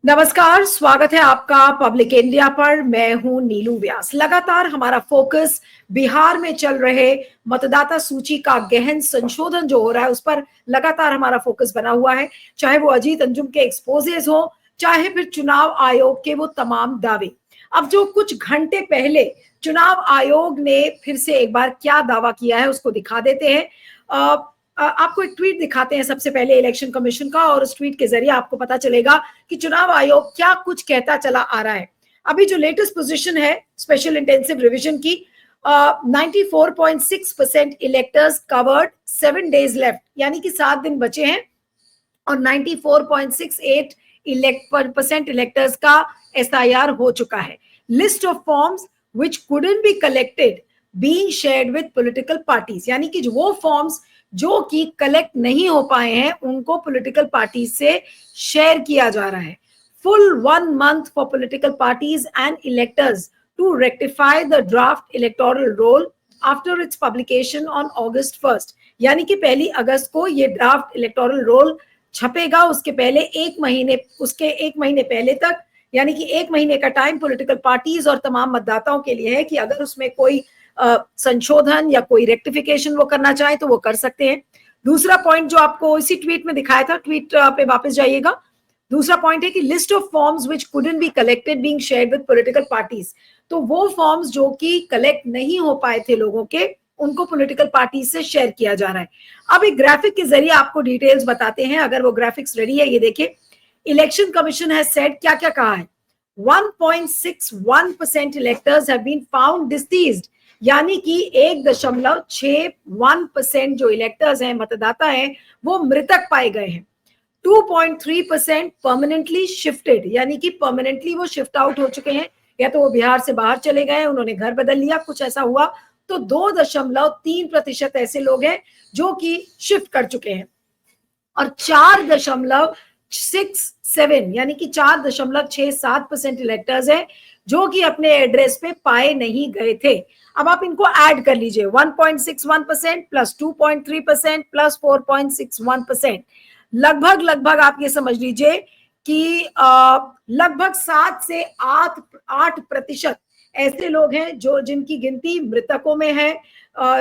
नमस्कार, स्वागत है आपका पब्लिक इंडिया पर। मैं हूं नीलू व्यास। लगातार हमारा फोकस बिहार में चल रहे मतदाता सूची का गहन संशोधन जो हो रहा है उस पर लगातार हमारा फोकस बना हुआ है। चाहे वो अजीत अंजुम के एक्सपोजेस हो, चाहे फिर चुनाव आयोग के वो तमाम दावे। अब जो कुछ घंटे पहले चुनाव आयोग ने फिर से एक बार क्या दावा किया है उसको दिखा देते हैं। आपको एक ट्वीट दिखाते हैं सबसे पहले इलेक्शन कमीशन का, और उस ट्वीट के जरिए आपको पता चलेगा कि चुनाव आयोग क्या कुछ कहता चला आ रहा है। अभी जो लेटेस्ट पोजीशन है स्पेशल इंटेंसिव रिवीजन की, 94.6% इलेक्टर्स कवर्ड, 7 डेज लेफ्ट, यानी कि 7 दिन बचे हैं, और 94.68 परसेंट इलेक्टर्स का SIR हो चुका है। List of forms which couldn't be collected being shared with political parties, यानी कि वो फॉर्म्स जो कि कलेक्ट नहीं हो पाए हैं उनको पॉलिटिकल पार्टी से शेयर किया जा रहा है। Full 1 month for political parties and electors to rectify the draft electoral roll after its publication on August 1st, यानी कि 1 अगस्त को ये ड्राफ्ट इलेक्टोरल रोल छपेगा। उसके पहले एक महीने पहले तक, यानी कि 1 महीने का टाइम पॉलिटिकल पार्टीज और तमाम मतदाताओं के लिए है कि अगर उसमें कोई संशोधन या कोई रेक्टिफिकेशन वो करना चाहे तो वो कर सकते हैं। दूसरा पॉइंट जो आपको इसी ट्वीट में दिखाया था, ट्वीट पे वापस जाइएगा। दूसरा पॉइंट है कि list of forms which couldn't be collected being shared with political parties, तो वो फॉर्म्स जो कि कलेक्ट नहीं हो पाए थे लोगों के, उनको पॉलिटिकल पार्टी से शेयर किया जा रहा है। अब एक ग्राफिक के जरिए आपको डिटेल्स बताते हैं। अगर वो ग्राफिक्स रेडी है, ये देखिए। इलेक्शन कमीशन हैज सेड, क्या क्या कहा है। 1.61% electors have been found deceased, यानी कि 1.61% जो इलेक्टर्स हैं, मतदाता हैं, वो मृतक पाए गए हैं। 2.3% परमानेंटली शिफ्टेड, यानी कि परमानेंटली वो शिफ्ट आउट हो चुके हैं, या तो वो बिहार से बाहर चले गए, उन्होंने घर बदल लिया, कुछ ऐसा हुआ। तो 2.3% ऐसे लोग हैं जो कि शिफ्ट कर चुके हैं, और 4.67, यानी कि 4.67% इलेक्टर्स हैं जो कि अपने एड्रेस पे पाए नहीं गए थे। अब आप इनको ऐड कर लीजिए, 1.61% प्लस 2.3% प्लस 4.61%, लगभग आप ये समझ लीजिए कि लगभग 7 से 8% ऐसे लोग हैं जो जिनकी गिनती मृतकों में है,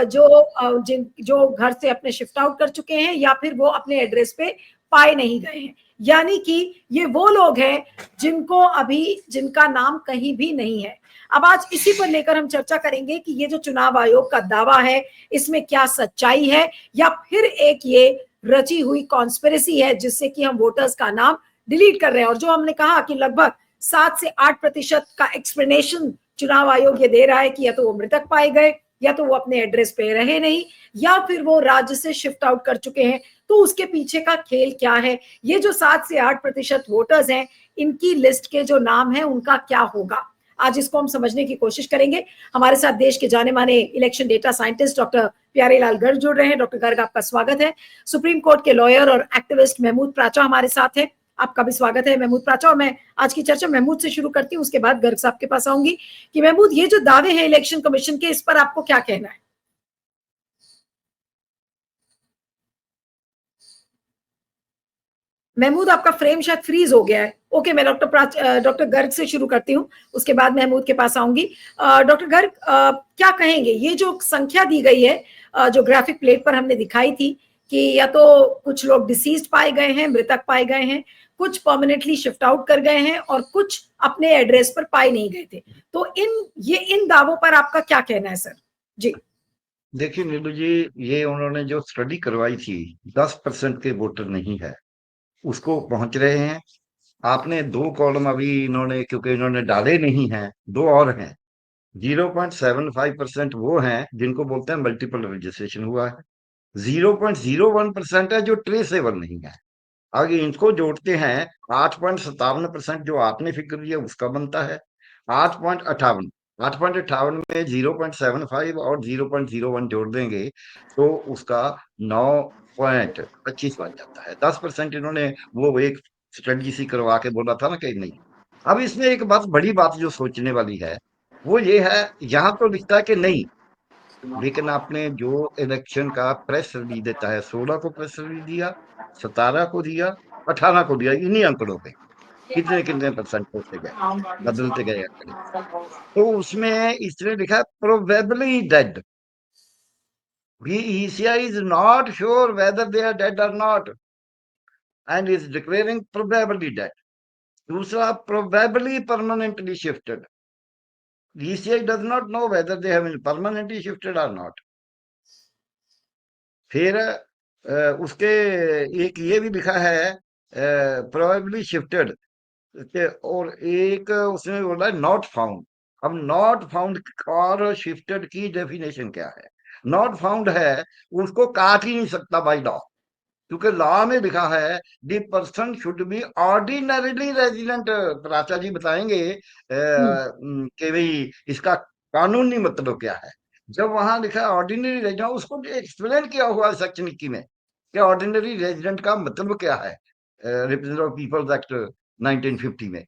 जो घर से अपने शिफ्ट आउट कर चुके हैं या फिर वो अपने एड्रेस पे पाए नहीं गए हैं। यानी कि ये वो लोग हैं जिनका नाम कहीं भी नहीं है। अब आज इसी पर लेकर हम चर्चा करेंगे कि ये जो चुनाव आयोग का दावा है इसमें क्या सच्चाई है, या फिर एक ये रची हुई कॉन्स्पिरेसी है जिससे कि हम वोटर्स का नाम डिलीट कर रहे हैं। और जो हमने कहा कि लगभग 7 से 8% का एक्सप्लेनेशन चुनाव आयोग ये दे रहा है कि या तो वो मृतक पाए गए, या तो वो अपने एड्रेस पे रहे नहीं, या फिर वो राज्य से शिफ्ट आउट कर चुके हैं। तो उसके पीछे का खेल क्या है, ये जो 7 से 8% वोटर्स हैं, इनकी लिस्ट के जो नाम है उनका क्या होगा, आज इसको हम समझने की कोशिश करेंगे। हमारे साथ देश के जाने माने election data scientist doctor Pyarelal Garg जुड़ रहे हैं। डॉक्टर गर्ग, आपका स्वागत है। सुप्रीम कोर्ट के लॉयर और एक्टिविस्ट महमूद प्राचा हमारे साथ हैं, आपका भी स्वागत है महमूद प्राचा। और मैं आज की चर्चा महमूद से शुरू करती हूँ, उसके बाद गर्ग साहब के पास आऊंगी। कि महमूद, ये जो दावे हैं इलेक्शन कमीशन के, इस पर आपको क्या कहना है? महमूद, आपका फ्रेम शायद फ्रीज हो गया है। ओके, मैं डॉक्टर गर्ग से शुरू करती हूँ, उसके बाद महमूद के पास आऊंगी। डॉक्टर गर्ग, क्या कहेंगे, ये जो संख्या दी गई है, जो ग्राफिक प्लेट पर हमने दिखाई थी कि या तो कुछ लोग डिसीज्ड पाए गए हैं, मृतक पाए गए हैं, कुछ परमानेंटली शिफ्ट आउट कर गए हैं, और कुछ अपने एड्रेस पर पाए नहीं गए थे, तो इन दावों पर आपका क्या कहना है सर? जी। देखिए नीलू जी, ये उन्होंने जो स्टडी करवाई थी, 10% के वोटर नहीं है, उसको पहुंच रहे हैं। आपने 2 कॉलम अभी इन्होंने, क्योंकि इन्होंने डाले नहीं हैं, 2 और हैं। 0.75% वो हैं जिनको बोलते हैं मल्टीपल रजिस्ट्रेशन हुआ है। 0.01% है जो ट्रेसेबल नहीं है। आगे इनको जोड़ते हैं, 8.57% जो आपने फिक्र दिया उसका बनता है। 8.58, 8.58 में 0.75 और 0.01 जोड़ देंगे तो उसका 9.25 बन जाता है। 10% इन्होंने वो एक स्टडी सी करवा के बोला था ना कि नहीं। अब इसमें एक बात, बड़ी बात जो सोचने वाली है वो ये है, यहाँ तो लिखता है कि नहीं, लेकिन आपने जो इलेक्शन का प्रेस रिलीज देता है, 16 को प्रेस रिलीज दिया, 17 को दिया, 18 को दिया, इन्हीं आंकड़ों पे। कितने कितने परसेंट होते गए, बदलते गए आंकड़े। तो उसमें इसने लिखा probably dead. ECI is not sure whether they are dead or not and is declaring probably dead. दूसरा probably permanently shifted. ECI does not know whether they have been permanently shifted or not. फिर उसके एक ये भी लिखा है probably shifted, और एक उसने बोला नॉट फाउंड। अब नॉट फाउंड और शिफ्टेड की डेफिनेशन क्या है? नॉट फाउंड है, उसको काट ही नहीं सकता बाय लॉ, क्योंकि लॉ में लिखा है the person should be ordinarily resident. Pracha ji बताएंगे कि भाई इसका कानूनी मतलब क्या है। जब वहां लिखा है ऑर्डिनरी रेजिडेंट, उसको एक्सप्लेन किया हुआ है सेक्शन 21 में कि ऑर्डिनरी रेजिडेंट का मतलब क्या है, रिप्रेजेंटेटिव ऑफ पीपल्स एक्ट 1950 में।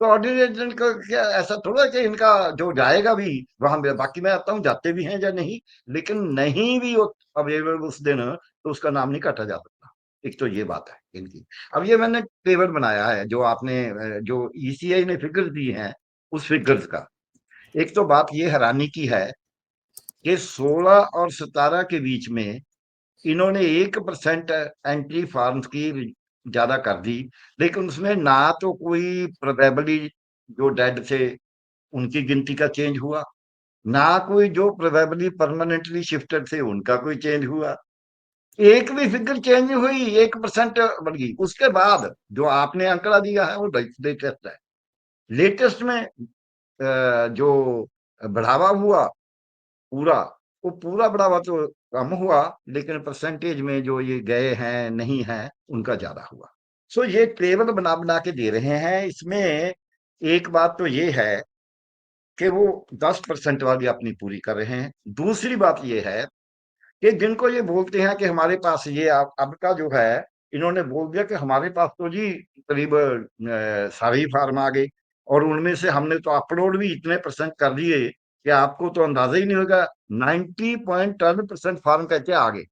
तो ऑर्डिनरी रेजिडेंट का क्या ऐसा थोड़ा कि इनका जो जाएगा भी वहां, बाकी मैं आता हूँ जाते भी हैं या नहीं, लेकिन नहीं भी अवेलेबल उस दिन तो उसका नाम नहीं काटा जा सकता। एक तो ये बात है इनकी। अब ये मैंने टेबल बनाया है जो आपने जो ECI ने फिगर्स दी हैं उस फिगर्स का। एक तो बात ये हैरानी की है कि 16 और 17 के बीच में इन्होंने 1% एंट्री फार्म्स की ज्यादा कर दी, लेकिन उसमें ना तो कोई प्रोबेबली जो डेड थे उनकी गिनती का चेंज हुआ, ना कोई जो प्रोबेबली परमानेंटली शिफ्टेड थे उनका कोई चेंज हुआ। एक भी फिगर चेंज हुई, 1% बढ़ गई। उसके बाद जो आपने आंकड़ा दिया है वो लेटेस्ट है। लेटेस्ट में जो बढ़ावा हुआ पूरा, वो पूरा बढ़ावा तो कम हुआ, लेकिन परसेंटेज में जो ये गए हैं नहीं है उनका ज्यादा हुआ। सो ये टेबल बना बना के दे रहे हैं। इसमें एक बात तो ये है कि वो 10% वाली अपनी पूरी कर रहे हैं। दूसरी बात ये है कि जिनको ये बोलते हैं कि हमारे पास ये अब का जो है, इन्होंने बोल दिया कि हमारे पास तो जी करीब सारे ही फार्म आ गए, और उनमें से हमने तो अपलोड भी इतने परसेंट कर दिए कि आपको तो अंदाजा ही नहीं होगा। 90.10% फार्म कहते आ गए,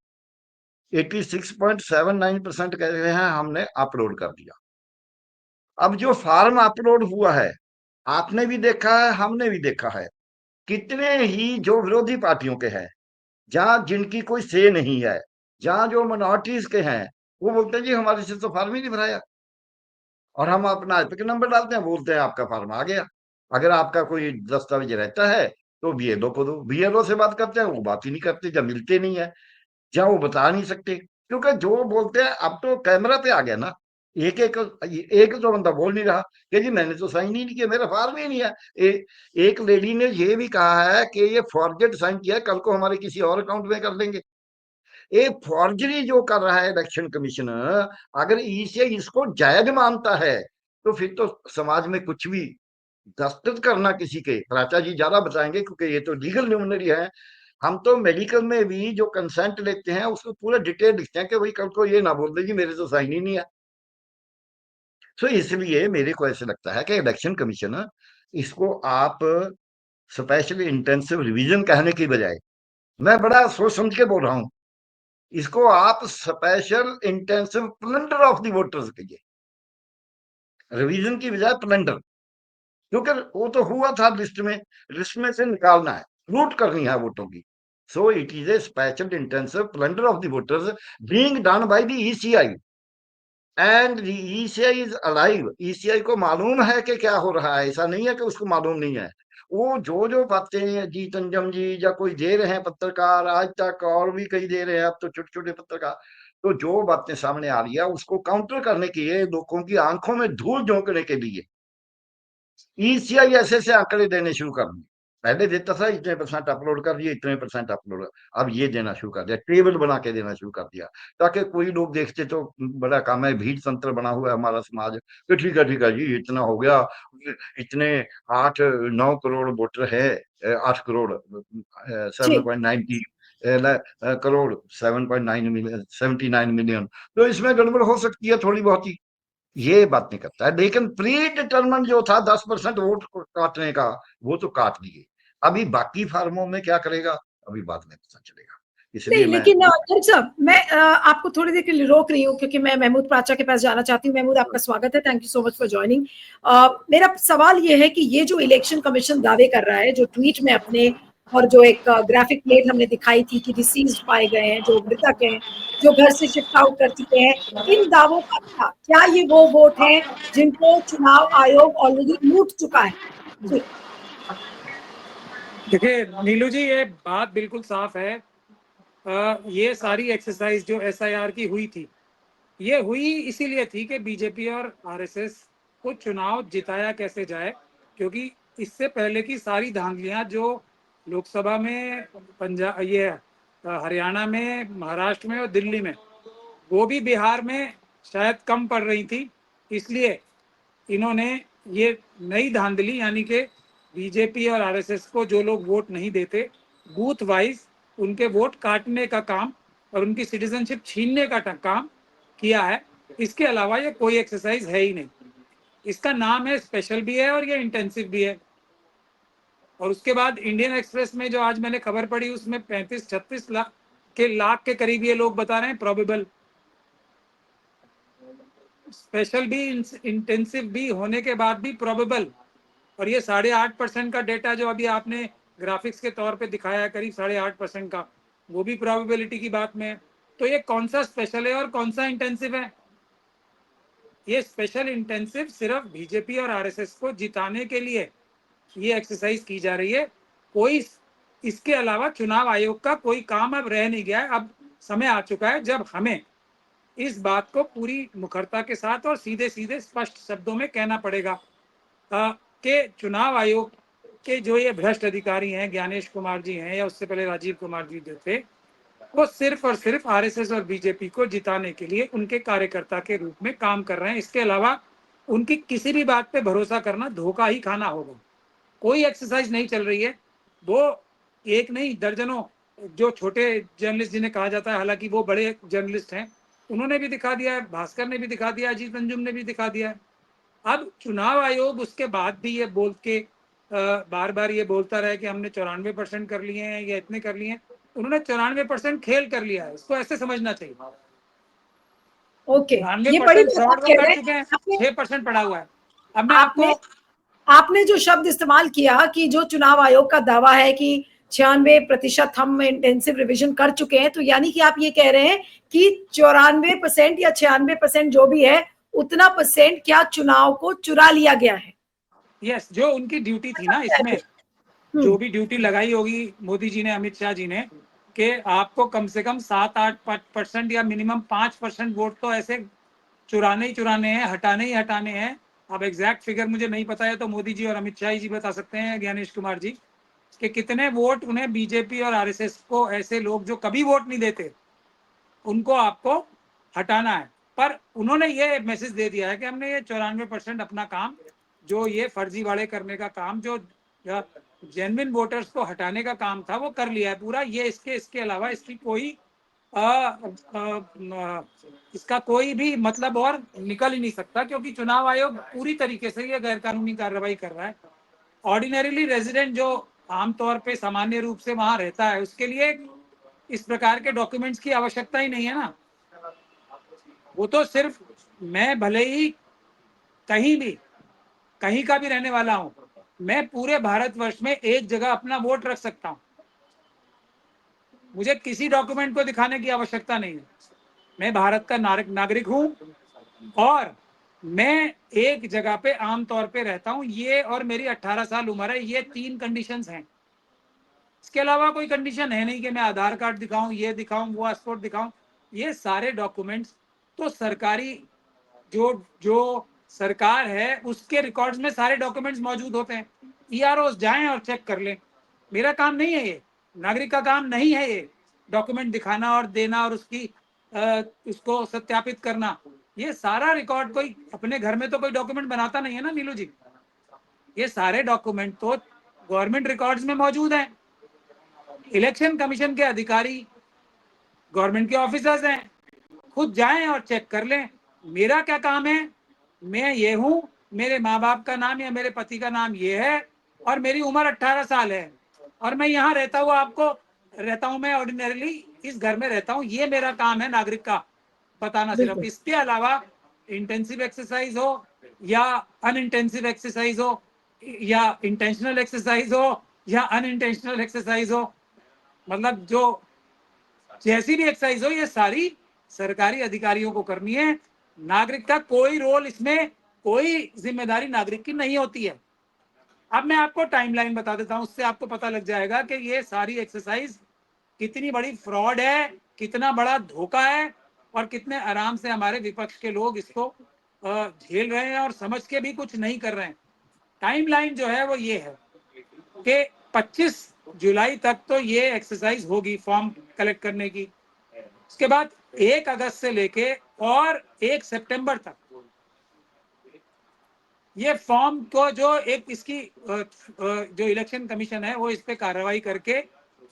86.79% कह रहे हैं हमने अपलोड कर दिया। अब जो फार्म अपलोड हुआ है, आपने भी देखा है हमने भी देखा है, कितने ही जो विरोधी पार्टियों के हैं, जहां जिनकी कोई से नहीं है, जहां जो मिनॉरिटीज के हैं, वो बोलते हैं जी हमारे से तो फार्म ही नहीं भराया, और हम अपना एपिक नंबर डालते हैं, बोलते हैं आपका फार्म आ गया। अगर आपका कोई दस्तावेज रहता है तो BLO को दो। BLO से बात करते हैं, वो बात ही नहीं करते, जब मिलते नहीं है जहाँ वो बता नहीं सकते, क्योंकि जो बोलते हैं अब तो कैमरा पे आ गया ना। एक एक एक तो बंदा बोल नहीं रहा कि जी मैंने तो साइन ही नहीं किया, मेरा फार्म ही नहीं है। एक लेडी ने ये भी कहा है कि ये फॉरजेट साइन किया है, कल को हमारे किसी और अकाउंट में कर देंगे। ये फॉर्जरी जो कर रहा है इलेक्शन कमीशन, अगर ECI इसको जायज मानता है तो फिर तो समाज में कुछ भी दस्तखत करना किसी के, प्राचा जी ज्यादा बताएंगे क्योंकि ये तो लीगल न्यूमनरी है। हम तो मेडिकल में भी जो कंसेंट लेते हैं उसको पूरा डिटेल लिखते हैं कि भाई कल को ये ना बोल दे जी मेरे तो साइन ही नहीं है। तो इसलिए मेरे को ऐसे लगता है कि इलेक्शन कमीशन इसको आप स्पेशल इंटेंसिव रिवीजन कहने की बजाय, मैं बड़ा सोच समझ के बोल रहा हूं, इसको आप special intensive plunder of the voters कहिए, रिवीजन की बजाय प्लंडर। क्योंकि वो तो हुआ था लिस्ट में से निकालना है, लूट करनी है वोटों की। So it is a special intensive plunder of the voters being done by the ECI, and the ECI is alive. ECI को मालूम है कि क्या हो रहा है, ऐसा नहीं है कि उसको मालूम नहीं है। वो जो बातें जी तंजम जी या कोई दे रहे हैं पत्रकार, आज तक और भी कई दे रहे हैं, अब तो छोटे छोटे पत्रकार, तो जो बातें सामने आ रही है उसको काउंटर करने के लिए, लोगों की आंखों में धूल झोंकने के लिए ECI ऐसे ऐसे आंकड़े देने शुरू कर दिए। पहले देता था इतने परसेंट अपलोड कर दिए, इतने परसेंट अपलोड, अब ये देना शुरू कर दिया, टेबल बना के देना शुरू कर दिया, ताकि कोई लोग देखते तो बड़ा काम है, भीड़ तंत्र बना हुआ है हमारा समाज कि ठीक है जी इतना हो गया, इतने 8-9 करोड़ वोटर है, 8 करोड़, जी 7.90 करोड़, 7.9 मिलियन, 79 मिलियन, तो इसमें गड़बड़ हो सकती है थोड़ी बहुत ही, ये बात नहीं करता है। लेकिन प्री डिटरमिन जो था 10% वोट काटने का, वो तो काट दिए। अभी बाकी फार्मों में क्या करेगा अभी बाद में पता चलेगा। इसलिए नहीं, मैं लेकिन तारिक साहब, मैं आपको थोड़ी देर के लिए रोक रही हूँ क्योंकि मैं महमूद पाचा के पास जाना चाहती हूँ। महमूद, आपका स्वागत है, thank you so much for joining. मेरा सवाल ये है कि ये जो इलेक्शन कमीशन दावे कर रहा है, जो ट्वीट में अपने, और जो एक ग्राफिक प्लेट हमने दिखाई थी कि डिसीज पाए गए हैं, जो मृतक हैं, जो घर से शिफ्ट आउट कर चुके हैं, इन दावों का क्या ये वो वोट हैं जिनको चुनाव आयोग ऑलरेडी लूट चुका है? जी। देखिए नीलू जी, ये बात बिल्कुल साफ है। ये सारी एक्सरसाइज जो एसआईआर की हुई थी, ये हुई इसीलिए थी कि बीजेपी और आरएसएस को चुनाव जिताया कैसे जाए, क्योंकि इससे पहले की सारी धांधलियां जो लोकसभा में, पंजाब, ये हरियाणा में, महाराष्ट्र में और दिल्ली में, वो भी बिहार में शायद कम पड़ रही थी, इसलिए इन्होंने ये नई धांधली, यानी कि बीजेपी और आरएसएस को जो लोग वोट नहीं देते, बूथ वाइज उनके वोट काटने का काम और उनकी सिटीजनशिप छीनने का काम किया है। इसके अलावा ये कोई एक्सरसाइज है ही नहीं। इसका नाम है स्पेशल भी है और ये इंटेंसिव भी है। और उसके बाद इंडियन एक्सप्रेस में जो आज मैंने खबर पढ़ी, उसमें 35-36 लाख के करीब ये लोग बता रहे हैं प्रोबेबल। स्पेशल भी, इंटेंसिव भी होने के बाद भी प्रोबेबल। और ये 8.5% का डेटा जो अभी आपने ग्राफिक्स के तौर पे दिखाया, करीब 8.5% का, वो भी प्रोबेबिलिटी की बात में है। तो ये कौन सा स्पेशल है और कौन सा इंटेंसिव है? ये स्पेशल इंटेंसिव सिर्फ बीजेपी और आरएसएस को जिताने के लिए ये एक्सरसाइज की जा रही है। कोई इसके अलावा चुनाव आयोग का कोई काम अब रह नहीं गया है। अब समय आ चुका है जब हमें इस बात को पूरी मुखरता के साथ और सीधे सीधे स्पष्ट शब्दों में कहना पड़ेगा कि चुनाव आयोग के जो ये भ्रष्ट अधिकारी हैं, ज्ञानेश कुमार जी हैं या उससे पहले राजीव कुमार जी जो थे, वो सिर्फ और सिर्फ आरएसएस और बीजेपी को जिताने के लिए उनके कार्यकर्ता के रूप में काम कर रहे हैं। इसके अलावा उनकी किसी भी बात पे भरोसा करना धोखा ही खाना होगा। कोई एक्सरसाइज नहीं चल रही है। वो एक नहीं, दर्जनों जो छोटे जर्नलिस्ट जिन्हें कहा जाता है, हालांकि वो बड़े जर्नलिस्ट हैं, उन्होंने भी दिखा दिया है, भास्कर ने भी दिखा दिया, अजीत अंजुम ने भी दिखा दिया है। अब चुनाव आयोग उसके बाद भी ये बोल के बार बार ये बोलता रहा कि हमने 94% कर लिए हैं या इतने कर लिए हैं। उन्होंने 94% खेल कर लिया है, इसको ऐसे समझना चाहिए। ओके, ये बड़ी 94% बात फ्रॉड आप वो कह कर रहे चुके हैं, हैं। 6% पड़ा हुआ है। अब मैं आपने आपको आपने जो शब्द इस्तेमाल किया कि जो चुनाव आयोग का दावा है कि 96% हम इंटेंसिव रिवीजन कर चुके हैं, तो यानी कि आप ये कह रहे हैं कि 94% या 96% जो भी है, उतना परसेंट क्या चुनाव को चुरा लिया गया है? यस, जो उनकी ड्यूटी थी ना, इसमें जो भी ड्यूटी लगाई होगी मोदी जी ने, अमित शाह जी ने, कि आपको कम से कम 7-8% या मिनिमम 5% वोट तो ऐसे चुराने ही चुराने हैं, हटाने ही हटाने हैं। अब एग्जैक्ट फिगर मुझे नहीं पता है, तो मोदी जी और अमित शाह जी बता सकते हैं, ज्ञानेश कुमार जी, कि कितने वोट उन्हें बीजेपी और आरएसएस को, ऐसे लोग जो कभी वोट नहीं देते, उनको आपको हटाना है। पर उन्होंने ये मैसेज दे दिया है कि हमने ये 94% अपना काम, जो ये फर्जीवाड़े करने का काम, जो जेन्युइन वोटर्स को हटाने का काम था, वो कर लिया है पूरा। ये इसके अलावा इसकी कोई इसका कोई भी मतलब और निकल ही नहीं सकता, क्योंकि चुनाव आयोग पूरी तरीके से ये गैर कानूनी कार्रवाई कर रहा है। ऑर्डिनरीली रेजिडेंट जो आमतौर पे सामान्य रूप से वहां रहता है, उसके लिए इस प्रकार के डॉक्यूमेंट्स की आवश्यकता ही नहीं है ना। वो तो सिर्फ, मैं भले ही कहीं का भी रहने वाला हूं, मैं पूरे भारतवर्ष में एक जगह अपना वोट रख सकता हूं। मुझे किसी डॉक्यूमेंट को दिखाने की आवश्यकता नहीं है। मैं भारत का नागरिक हूं और मैं एक जगह पे आमतौर पे रहता हूं, ये और मेरी 18 साल उम्र है, ये 3 कंडीशंस हैं। इसके अलावा कोई कंडीशन है नहीं कि मैं आधार कार्ड दिखाऊं, ये दिखाऊं, वो पासपोर्ट दिखाऊं। ये सारे डॉक्यूमेंट्स तो सरकारी, जो जो सरकार है उसके रिकॉर्ड्स में सारे डॉक्यूमेंट्स मौजूद होते हैं। ईआरओस जाएं और चेक कर लें। मेरा काम नहीं है ये, नागरिक का काम नहीं है ये डॉक्यूमेंट दिखाना और देना और उसको सत्यापित करना। ये सारा रिकॉर्ड, कोई अपने घर में तो कोई डॉक्यूमेंट बनाता नहीं है ना नीलू जी। ये सारे डॉक्यूमेंट तो गवर्नमेंट रिकॉर्ड्स में मौजूद हैं। इलेक्शन कमीशन के अधिकारी गवर्नमेंट के ऑफिसर्स हैं, खुद जाएं और चेक कर लें। मेरा क्या काम है? मैं ये हूं, मेरे माँ बाप का नाम या मेरे पति का नाम ये है और मेरी उम्र 18 साल है और मैं यहाँ रहता हुआ आपको रहता हूं, मैं ऑर्डिनरीली इस घर में रहता हूं, ये मेरा काम है नागरिक का बताना सिर्फ। बिल्कुल। इसके अलावा इंटेंसिव एक्सरसाइज हो या अनइंटेंसिव एक्सरसाइज हो या इंटेंशनल एक्सरसाइज हो या अनइंटेंशनल एक्सरसाइज हो, मतलब जो जैसी भी एक्सरसाइज हो, ये सारी सरकारी अधिकारियों को करनी है। नागरिक का कोई रोल इसमें, कोई जिम्मेदारी नागरिक की नहीं होती है। अब मैं आपको टाइमलाइन बता देता हूं, उससे आपको पता लग जाएगा कि ये सारी एक्सरसाइज कितनी बड़ी फ्रॉड है, कितना बड़ा धोखा है, और कितने आराम से हमारे विपक्ष के लोग इसको झेल रहे हैं और समझ के भी कुछ नहीं कर रहे हैं। टाइमलाइन जो है वो ये है कि 25 जुलाई तक तो ये एक्सरसाइज होगी फॉर्म कलेक्ट करने की। उसके बाद 1 अगस्त से लेके और 1 सितंबर तक ये फॉर्म को जो एक इसकी जो इलेक्शन कमीशन है वो इस पे कार्रवाई करके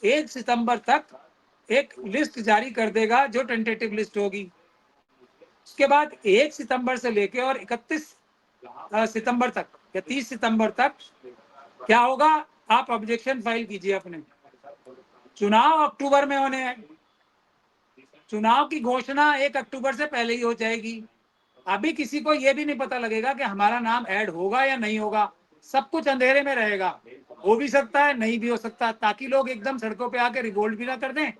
1 सितंबर तक एक लिस्ट जारी कर देगा जो टेंटेटिव लिस्ट होगी। उसके बाद 1 सितंबर से लेके और 31 सितंबर तक या 30 सितंबर तक क्या होगा, आप ऑब्जेक्शन फाइल कीजिए अपने। चुनाव अक्टूबर में होने हैं, चुनाव की घोषणा 1 अक्टूबर से पहले ही हो जाएगी। अभी किसी को यह भी नहीं पता लगेगा कि हमारा नाम ऐड होगा या नहीं होगा, सब कुछ अंधेरे में रहेगा। हो भी सकता है, नहीं भी हो सकता, ताकि लोग एकदम सड़कों पे आके रिवोल्ट भी ना कर दें,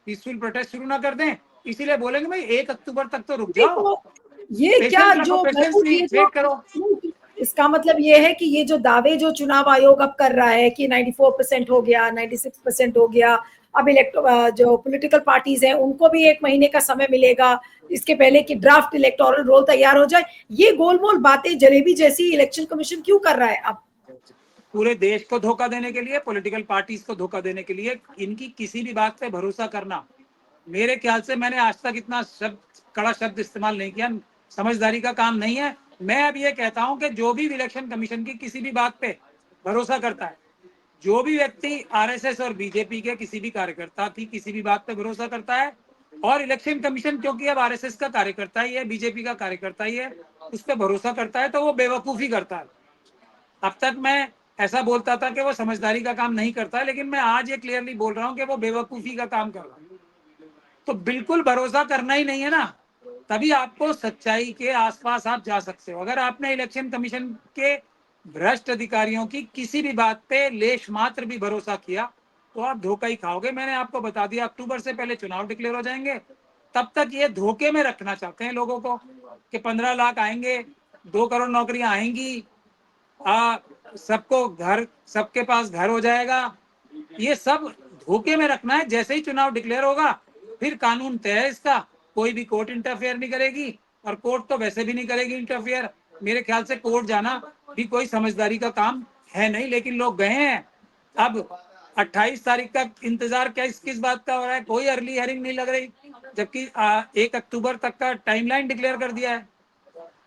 पीसफुल प्रोटेस्ट शुरू ना कर दें। इसीलिए बोलेंगे भाई 1 अक्टूबर तक तो रुक जाओ, देखो, ये क्या पेशेंस रखो, जो महबूब, पेशेंसली ये जो वेट करो। इसका मतलब ये है कि ये जो दावे जो चुनाव आयोग अब कर रहा है कि 94% हो गया, 96% हो गया, अब जो पॉलिटिकल पार्टीज हैं उनको भी 1 महीने का समय मिलेगा इसके पहले कि ड्राफ्ट इलेक्टोरल रोल तैयार हो जाए, ये गोलमोल बातें जलेबी जैसी इलेक्शन कमीशन क्यों कर रहा है अब? पूरे देश को धोखा देने के लिए, पॉलिटिकल पार्टीज को धोखा देने के लिए। इनकी किसी भी बात पे भरोसा करना, मेरे ख्याल से मैंने आज तक इतना कड़ा शब्द इस्तेमाल नहीं किया, समझदारी का काम नहीं है। मैं अब ये कहता हूं कि जो भी इलेक्शन कमीशन की किसी भी बात पे भरोसा करता है, जो भी व्यक्ति आरएसएस और बीजेपी के किसी भी कार्यकर्ता की किसी भी बात पे भरोसा करता है, और इलेक्शन कमीशन क्योंकि अब आरएसएस का कार्यकर्ता ही है, बीजेपी का कार्यकर्ता ही है, उस पर भरोसा करता है, तो वो बेवकूफी करता है। अब तक मैं ऐसा बोलता था कि वो समझदारी का काम नहीं करता है, लेकिन मैं आज ये क्लियरली बोल रहा हूं कि वो बेवकूफी का काम कर रहा है। तो बिल्कुल भरोसा करना ही नहीं है ना, तभी आपको सच्चाई के आसपास आप जा सकते हो। अगर आपने इलेक्शन कमीशन के भ्रष्ट अधिकारियों की किसी भी बात पे लेश मात्र भी भरोसा किया तो आप धोखा ही खाओगे। मैंने आपको बता दिया, अक्टूबर से पहले चुनाव डिक्लेयर हो जाएंगे, तब तक ये धोखे में रखना चाहते हैं लोगों को कि 15 लाख आएंगे, 2 करोड़ नौकरियां आएंगी, सबको घर, सबके पास घर हो जाएगा। ये सब धोखे में रखना है। जैसे ही चुनाव डिक्लेयर होगा फिर कानून तय है इसका, कोई भी कोर्ट इंटरफेयर नहीं करेगी, और कोर्ट तो वैसे भी नहीं करेगी इंटरफेयर। मेरे ख्याल से कोर्ट जाना भी कोई समझदारी का काम है नहीं, लेकिन लोग गए हैं। अब 28 तारीख का इंतजार क्या किस बात का हो रहा है, कोई अर्ली हियरिंग नहीं लग रही, जबकि 1 अक्टूबर तक का टाइमलाइन डिक्लेयर कर दिया है।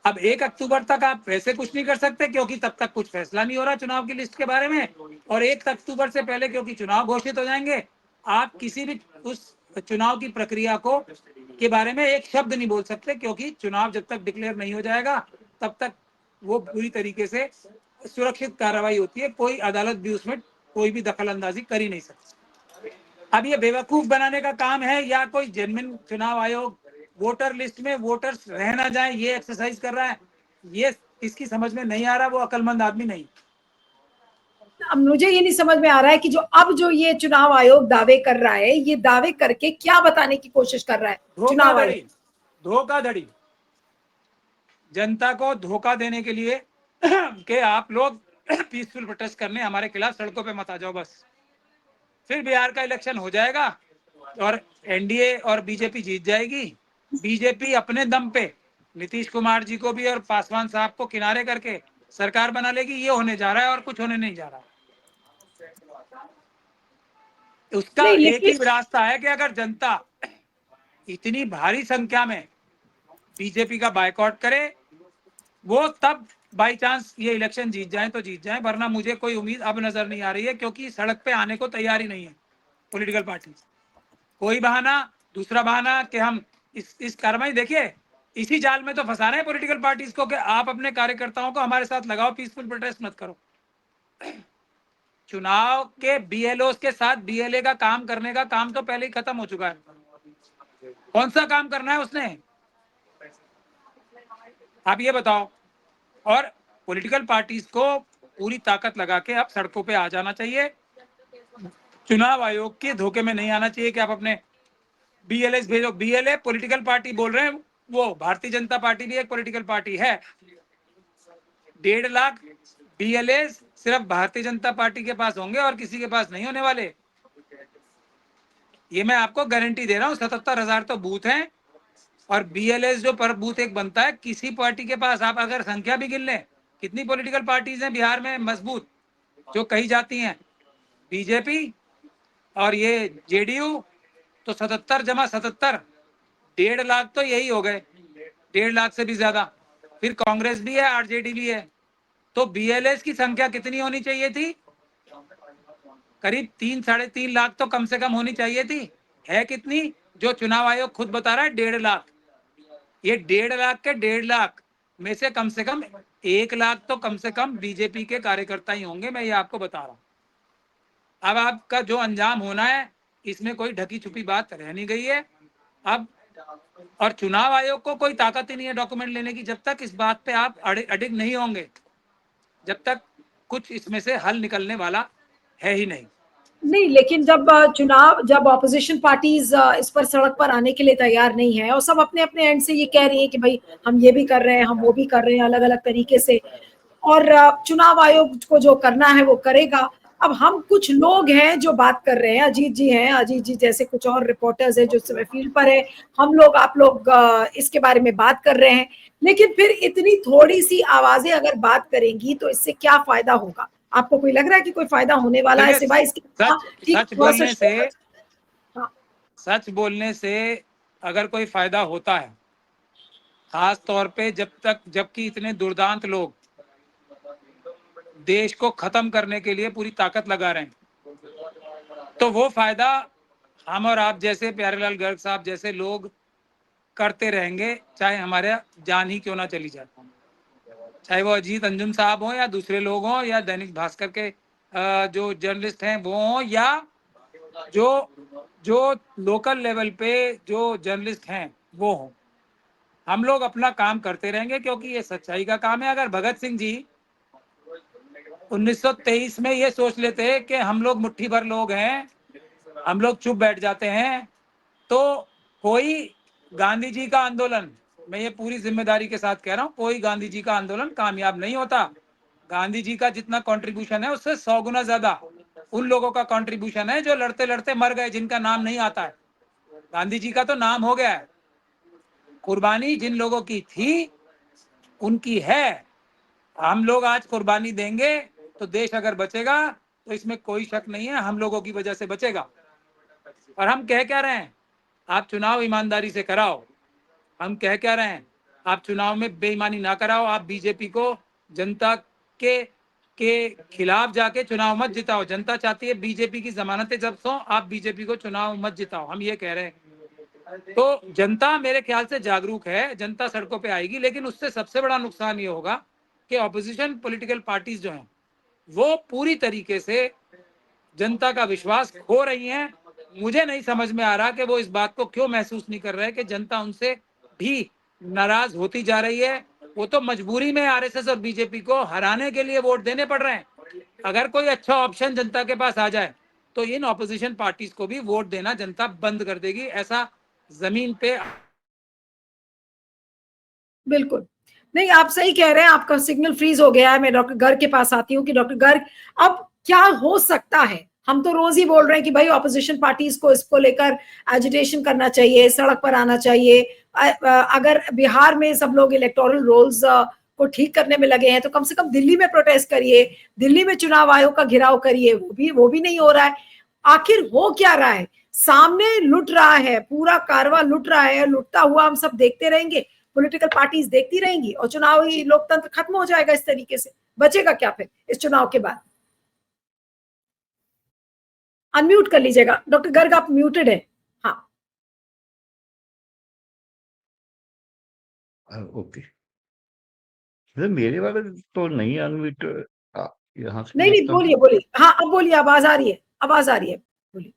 अब 1 अक्टूबर तक आप वैसे कुछ नहीं कर सकते क्योंकि तब तक कुछ फैसला नहीं हो रहा चुनाव की लिस्ट के बारे में, और 1 अक्टूबर से पहले क्योंकि चुनाव घोषित हो जाएंगे, आप किसी भी उस चुनाव की प्रक्रिया को के बारे में एक शब्द नहीं बोल सकते, क्योंकि चुनाव जब तक डिक्लेयर नहीं हो जाएगा तब तक वो पूरी तरीके से सुरक्षित कार्रवाई होती है, कोई अदालत भी उसमें कोई भी दखल अंदाजी कर ही नहीं सकती। अब ये बेवकूफ बनाने का काम है या कोई जेन्युइन चुनाव आयोग वोटर लिस्ट में वोटर्स रह ना जाए ये एक्सरसाइज कर रहा है, ये इसकी समझ में नहीं आ रहा, वो अकलमंद आदमी नहीं। अब मुझे ये नहीं समझ में आ रहा है कि जो अब जो ये चुनाव आयोग दावे कर रहा है, ये दावे करके क्या बताने की कोशिश कर रहा है चुनाव आयोग? धोखाधड़ी, धोखाधड़ी, जनता को धोखा देने के लिए कि आप लोग पीसफुल प्रोटेस्ट करने हमारे खिलाफ सड़कों पे मत आ जाओ बस, फिर बिहार का इलेक्शन हो जाएगा और एनडीए और बीजेपी जीत जाएगी। बीजेपी अपने दम पे नीतीश कुमार जी को भी और पासवान साहब को किनारे करके सरकार बना लेगी। ये होने जा रहा है और कुछ होने नहीं जा रहा। उसका नहीं, एक ही लेकिन रास्ता है कि अगर जनता इतनी भारी संख्या में बीजेपी का बायकॉट करे, वो तब बाई चांस ये इलेक्शन जीत जाए तो जीत जाए, वरना मुझे कोई उम्मीद अब नजर नहीं आ रही है, क्योंकि सड़क पे आने को तैयार ही नहीं है पॉलिटिकल पार्टी। कोई बहाना, दूसरा बहाना कि हम इस कार्रवाई, देखिए इसी जाल में तो फंसा रहे हैं पॉलिटिकल पार्टीज को कि आप अपने कार्यकर्ताओं को हमारे साथ लगाओ, पीसफुल प्रोटेस्ट मत करो। चुनाव के बीएलओ के साथ बीएलए का काम करने का काम तो पहले ही खत्म हो चुका है। कौन सा काम करना है उसने, आप ये बताओ। और पॉलिटिकल पार्टीज को पूरी ताकत लगा के अब सड़कों पे आ जाना चाहिए। चुनाव आयोग के धोखे में नहीं आना चाहिए कि आप अपने बीएलए भेजो। बीएलए पॉलिटिकल पार्टी बोल रहे हैं, वो भारतीय जनता पार्टी भी एक पॉलिटिकल पार्टी है। 1.5 लाख बीएलए सिर्फ भारतीय जनता पार्टी के पास होंगे और किसी के पास नहीं होने वाले, ये मैं आपको गारंटी दे रहा हूँ। 77,000 तो बूथ हैं और बीएलए जो पर बूथ एक बनता है किसी पार्टी के पास, आप अगर संख्या भी गिन लें, कितनी पॉलिटिकल पार्टीज हैं बिहार में मजबूत जो कही जाती हैं, बीजेपी और ये जेडीयू, तो 77 जमा 77, 1.5 लाख तो यही हो गए, 1.5 लाख से भी ज्यादा। फिर कांग्रेस भी है, आरजेडी भी है, तो बीएलए की संख्या कितनी होनी चाहिए थी, करीब 3-3.5 लाख तो कम से कम होनी चाहिए थी। है कितनी, जो चुनाव आयोग खुद बता रहा है 1.5 लाख। ये 1.5 लाख के 1.5 लाख में से कम 1 लाख तो कम से कम बीजेपी के कार्यकर्ता ही होंगे, मैं ये आपको बता रहा हूँ। अब आपका जो अंजाम होना है इसमें कोई ढकी छुपी बात रह नहीं गई है अब। और चुनाव आयोग को कोई ताकत ही नहीं है डॉक्यूमेंट लेने की, जब तक इस बात पे आप अडिग नहीं होंगे, जब तक कुछ इसमें से हल निकलने वाला है ही नहीं। नहीं, लेकिन जब ऑपोजिशन पार्टीज इस पर सड़क पर आने के लिए तैयार नहीं है और सब अपने अपने एंड से ये कह रही है कि भाई हम ये भी कर रहे हैं, हम वो भी कर रहे हैं, अलग अलग तरीके से, और चुनाव आयोग को जो करना है वो करेगा। अब हम कुछ लोग हैं जो बात कर रहे हैं, अजीत जी हैं, अजीत जी जैसे कुछ और रिपोर्टर्स हैं जो इस समय फील्ड पर है, हम लोग आप लोग इसके बारे में बात कर रहे हैं, लेकिन फिर इतनी थोड़ी सी आवाजें अगर बात करेंगी तो इससे क्या फायदा होगा? आपको कोई लग रहा है कि कोई फायदा होने वाला है देखिए, सिवाय इसके? ठीक, सच थोड़ा सा बोलने से, हाँ, सच बोलने से अगर कोई फायदा होता है, खास तौर पे जबकि इतने दुर्दांत लोग देश को खत्म करने के लिए पूरी ताकत लगा रहे हैं, तो वो फायदा हम और आप जैसे प्यारेलाल गर्ग साहब जैसे लोग करते रहेंगे, चाहे हमारे जान ही क्यों ना चली जाए, चाहे वो अजीत अंजुम साहब हो या दूसरे लोग हों या दैनिक भास्कर के जो जर्नलिस्ट हैं वो हों या जो जो लोकल लेवल पे जो जर्नलिस्ट हैं वो हों, हम लोग अपना काम करते रहेंगे क्योंकि ये सच्चाई का काम है। अगर भगत सिंह जी 1923 में ये सोच लेते कि हम लोग मुट्ठी भर लोग हैं, हम लोग चुप बैठ जाते हैं, तो कोई गांधी जी का आंदोलन, मैं ये पूरी जिम्मेदारी के साथ कह रहा हूं, कोई गांधी जी का आंदोलन कामयाब नहीं होता। गांधी जी का जितना कंट्रीब्यूशन है उससे 100 गुना ज्यादा उन लोगों का कंट्रीब्यूशन है जो लड़ते लड़ते मर गए, जिनका नाम नहीं आता है। गांधी जी का तो नाम हो गया है, कुर्बानी जिन लोगों की थी उनकी है। हम लोग आज कुर्बानी देंगे तो देश अगर बचेगा तो इसमें कोई शक नहीं है, हम लोगों की वजह से बचेगा। और हम कह क्या रहे हैं, आप चुनाव ईमानदारी से कराओ। हम कह क्या रहे हैं, आप चुनाव में बेईमानी ना कराओ, आप बीजेपी को जनता के खिलाफ जाके चुनाव मत जिताओ। जनता चाहती है बीजेपी की जमानतें जब्त हो, आप बीजेपी को चुनाव मत जिताओ, हम ये कह रहे हैं। तो जनता मेरे ख्याल से जागरूक है, जनता सड़कों पे आएगी, लेकिन उससे सबसे बड़ा नुकसान ये होगा कि ऑपोजिशन पॉलिटिकल पार्टीज जो हैं वो पूरी तरीके से जनता का विश्वास खो रही हैं। मुझे नहीं समझ में आ रहा कि वो इस बात को क्यों महसूस नहीं कर रहे कि जनता उनसे भी नाराज होती जा रही है। वो तो मजबूरी में आरएसएस और बीजेपी को हराने के लिए वोट देने पड़ रहे हैं। अगर कोई अच्छा ऑप्शन जनता के पास आ जाए तो इन ऑपोजिशन पार्टीज को भी वोट देना जनता बंद कर देगी, ऐसा जमीन पे। बिल्कुल। नहीं, आप सही कह रहे हैं, आपका सिग्नल फ्रीज हो गया है। मैं डॉक्टर गर्ग के पास आती हूँ कि डॉक्टर गर्ग, अब क्या हो सकता है? हम तो रोज ही बोल रहे हैं कि भाई ऑपोजिशन पार्टीज को इसको लेकर एजिटेशन करना चाहिए, सड़क पर आना चाहिए। अगर बिहार में सब लोग इलेक्टोरल रोल्स को ठीक करने में लगे हैं तो कम से कम दिल्ली में प्रोटेस्ट करिए, दिल्ली में चुनाव आयोग का घेराव करिए, वो भी नहीं हो रहा है। आखिर हो क्या रहा है? सामने लुट रहा है, पूरा कारवां लुट रहा है, लुटता हुआ हम सब देखते रहेंगे, पॉलिटिकल पार्टीज देखती रहेंगी और चुनावी लोकतंत्र खत्म हो जाएगा इस तरीके से। बचेगा क्या फिर इस चुनाव के बाद? अनम्यूट कर लीजिएगा डॉक्टर गर्ग, आप म्यूटेड है। हाँ, ओके। मेरे वाले तो नहीं अनम्यूट, यहाँ से नहीं देखता हूँ। बोलिए बोलिए, हाँ अब बोलिए, आवाज आ रही है, आवाज आ रही है, बोलिए।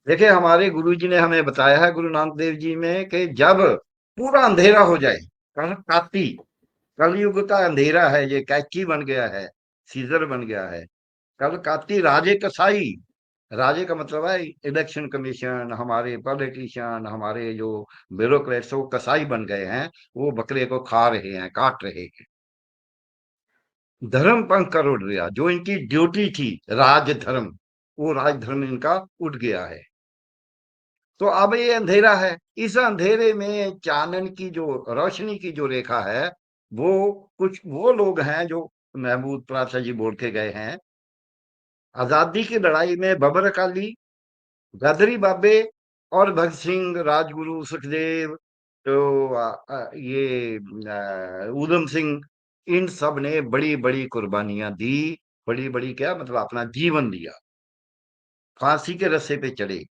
देखिए, हमारे गुरु जी ने हमें बताया है, गुरु नानक देव जी में, कि जब पूरा अंधेरा हो जाए, काती, कलयुग का अंधेरा है, ये कैची बन गया है, सीजर बन गया है, कल काती राजे कसाई, राजे का मतलब है इलेक्शन कमीशन, हमारे पॉलिटिशियन, हमारे जो ब्यूरोक्रेट्स, वो कसाई बन गए हैं, वो बकरे को खा रहे हैं, काट रहे हैं। धर्म पंख कर उड़ गया, जो इनकी ड्यूटी थी राज धर्म, वो राज धर्म इनका उठ गया है। तो अब ये अंधेरा है, इस अंधेरे में चानन की जो रोशनी की जो रेखा है, वो कुछ वो लोग हैं जो महमूद प्राचा जी बोल के गए हैं, आजादी की लड़ाई में बबर अकाली, गदरी बाबे और भगत सिंह, राजगुरु, सुखदेव, तो ये ऊधम सिंह, इन सब ने बड़ी बड़ी कुर्बानियां दी, बड़ी बड़ी क्या मतलब अपना जीवन दिया, फांसी के रस्से पे चढ़े,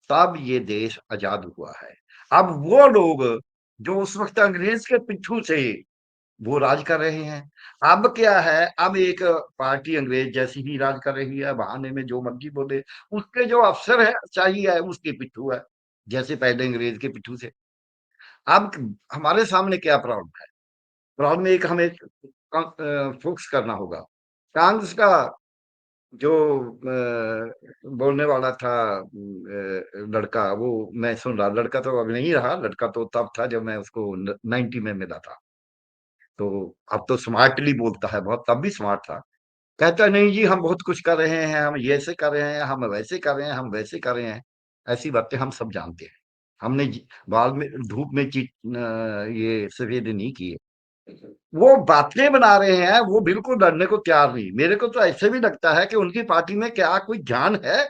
तब ये देश आजाद हुआ है। अब वो लोग जो उस वक्त अंग्रेज के पिट्ठू थे, वो राज कर रहे हैं। अब क्या है, अब एक पार्टी अंग्रेज जैसी ही राज कर रही है, बहाने में जो मर्जी बोले, उसके जो अफसर है चाहिए है उसके पिट्ठू है, जैसे पहले अंग्रेज के पिट्ठू से। अब हमारे सामने क्या प्रॉब्लम है, प्रॉब्लम एक हमें फोकस करना होगा। कांग्रेस का जो बोलने वाला था लड़का, वो मैं सुन रहा, लड़का तो अब नहीं रहा, लड़का तो तब था जब मैं उसको 90 में मिला था, तो अब तो स्मार्टली बोलता है बहुत, तब भी स्मार्ट था। कहता है नहीं जी, हम बहुत कुछ कर रहे हैं, हम ये ऐसे कर रहे हैं, हम वैसे कर रहे हैं, हम वैसे कर रहे हैं। ऐसी बातें हम सब जानते हैं, हमने बाल में धूप में ये सफेद नहीं किए। वो बातें बना रहे हैं, वो बिल्कुल डरने को तैयार नहीं। मेरे को तो ऐसे भी लगता है कि उनकी पार्टी में क्या कोई जान है।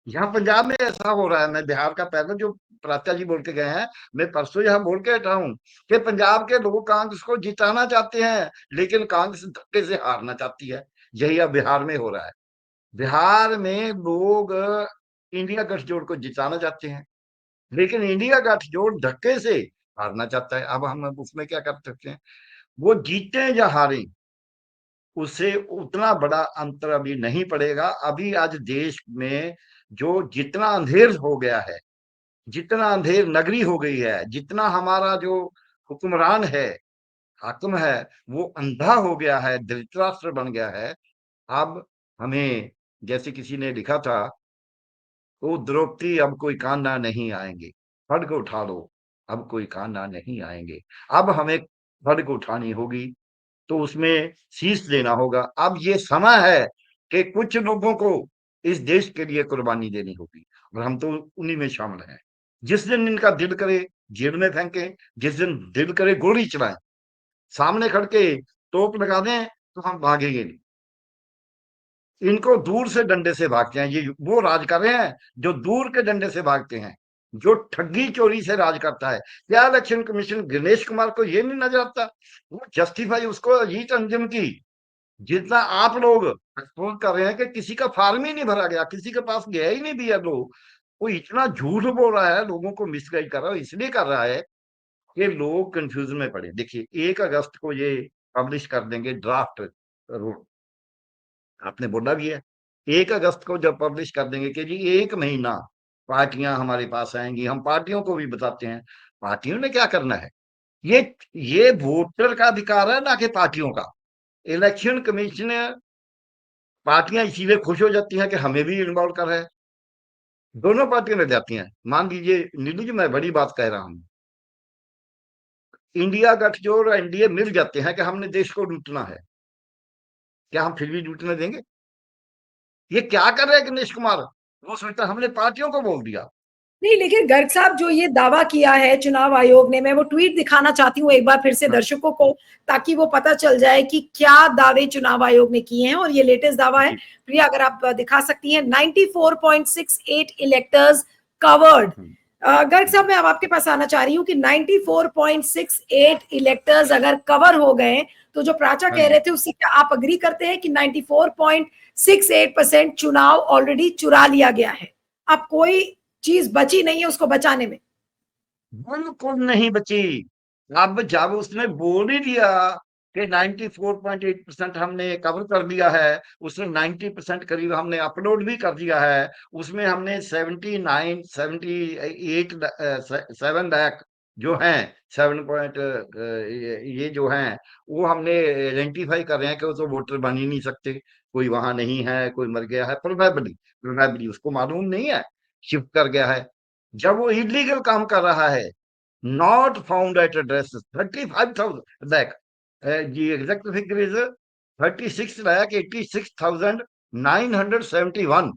यहाँ पंजाब में ऐसा हो रहा है, मैं बिहार का पहले जो प्राचा जी बोल के गए हैं, मैं परसों यहाँ बोल के हटा हूँ कि पंजाब के लोग कांग्रेस को जिताना चाहते हैं, लेकिन कांग्रेस धक्के से हारना चाहती है। यही अब बिहार में हो रहा है। बिहार में लोग इंडिया गठजोड़ को जिताना चाहते हैं, लेकिन इंडिया गठजोड़ धक्के से हारना चाहता है। अब हम उसमें क्या कर सकते हैं, वो जीते या हारे, उससे उतना बड़ा अंतर अभी नहीं पड़ेगा। अभी आज देश में जो जितना अंधेर हो गया है, जितना अंधेर नगरी हो गई है, जितना हमारा जो हुक्मरान है, हाकिम है, वो अंधा हो गया है, धृतराष्ट्र बन गया है। अब हमें, जैसे किसी ने लिखा था, तो द्रौपदी अब कोई कान्हा नहीं आएंगे, खड्ग उठा लो, अब कोई कान्हा नहीं आएंगे। अब हमें खड्ग उठानी होगी, तो उसमें शीश देना होगा। अब ये समय है कि कुछ लोगों को इस देश के लिए कुर्बानी देनी होगी, और हम तो उन्हीं में शामिल हैं। जिस दिन इनका दिल करे जेल में फेंके, जिस दिन दिल करे गोली चलाएं, सामने खड़ के तोप लगा दें, तो हम भागेंगे नहीं। इनको दूर से डंडे से भागते हैं, ये वो राज कर रहे हैं जो दूर के डंडे से भागते हैं, जो ठगी चोरी से राज करता है। क्या इलेक्शन कमीशन गणेश कुमार को ये नहीं नजर आता, वो जस्टिफाई उसको अजीत अंजुम की, जितना आप लोग एक्सपोज कर रहे हैं कि किसी का फार्म ही नहीं भरा गया, किसी के पास गया ही नहीं दिया, लोग वो इतना झूठ बोल रहा है, लोगों को मिसगाइड कर रहा है, इसलिए कर रहा है कि लोग कंफ्यूजन में पड़े। देखिए 1 अगस्त को ये पब्लिश कर देंगे ड्राफ्ट रूल, आपने बोला भी है। 1 अगस्त को जब पब्लिश कर देंगे कि जी 1 महीना पार्टियां हमारे पास आएंगी, हम पार्टियों को भी बताते हैं। पार्टियों ने क्या करना है, ये ये वोटर का अधिकार है, ना कि पार्टियों का। इलेक्शन कमीशन, पार्टियां इसीलिए खुश हो जाती हैं कि हमें भी इन्वॉल्व कर रहे हैं, दोनों पार्टियां लग जाती हैं। मान लीजिए नीलू जी, मैं बड़ी बात कह रहा हूं, इंडिया गठजोड़ और एनडीए मिल जाते हैं कि हमने देश को लूटना है, क्या हम फिर भी लूटने देंगे? ये क्या कर रहे हैं गणेश कुमार, वो सोचता है हमने पार्टियों को बोल दिया। नहीं, लेकिन गर्ग साहब जो ये दावा किया है चुनाव आयोग ने, मैं वो ट्वीट दिखाना चाहती हूँ एक बार फिर से दर्शकों को, ताकि वो पता चल जाए कि क्या दावे चुनाव आयोग ने किए हैं। और ये लेटेस्ट दावा है, प्रिया अगर आप दिखा सकती हैं, 94.68 इलेक्टर्स कवर्ड। गर्ग साहब, मैं अब आपके पास आना चाह रही हूँ कि 94.68 इलेक्टर्स अगर कवर हो गए, तो जो प्राचा कह रहे थे उससे क्या आप अग्री करते हैं कि 94.68% चुनाव ऑलरेडी चुरा लिया गया है, अब कोई चीज बची नहीं है उसको बचाने में? बिल्कुल नहीं बची। अब जब उसने बोल ही दिया कि 94.8% हमने कवर कर लिया है, उसमें 90% करीब हमने अपलोड भी कर दिया है, उसमें हमने 79 78 7 लाख जो हैं 7 पॉइंट ये जो हैं वो हमने आइडेंटिफाई कर रहे हैं कि वो तो वोटर बन ही नहीं सकते, कोई वहां नहीं है, कोई मर गया है, प्रोबेबली उसको मालूम नहीं है, शिफ्ट कर गया है। जब वो इलीगल काम कर रहा है, not found at address 35,000 lakh, the exact figure is 36,86,971,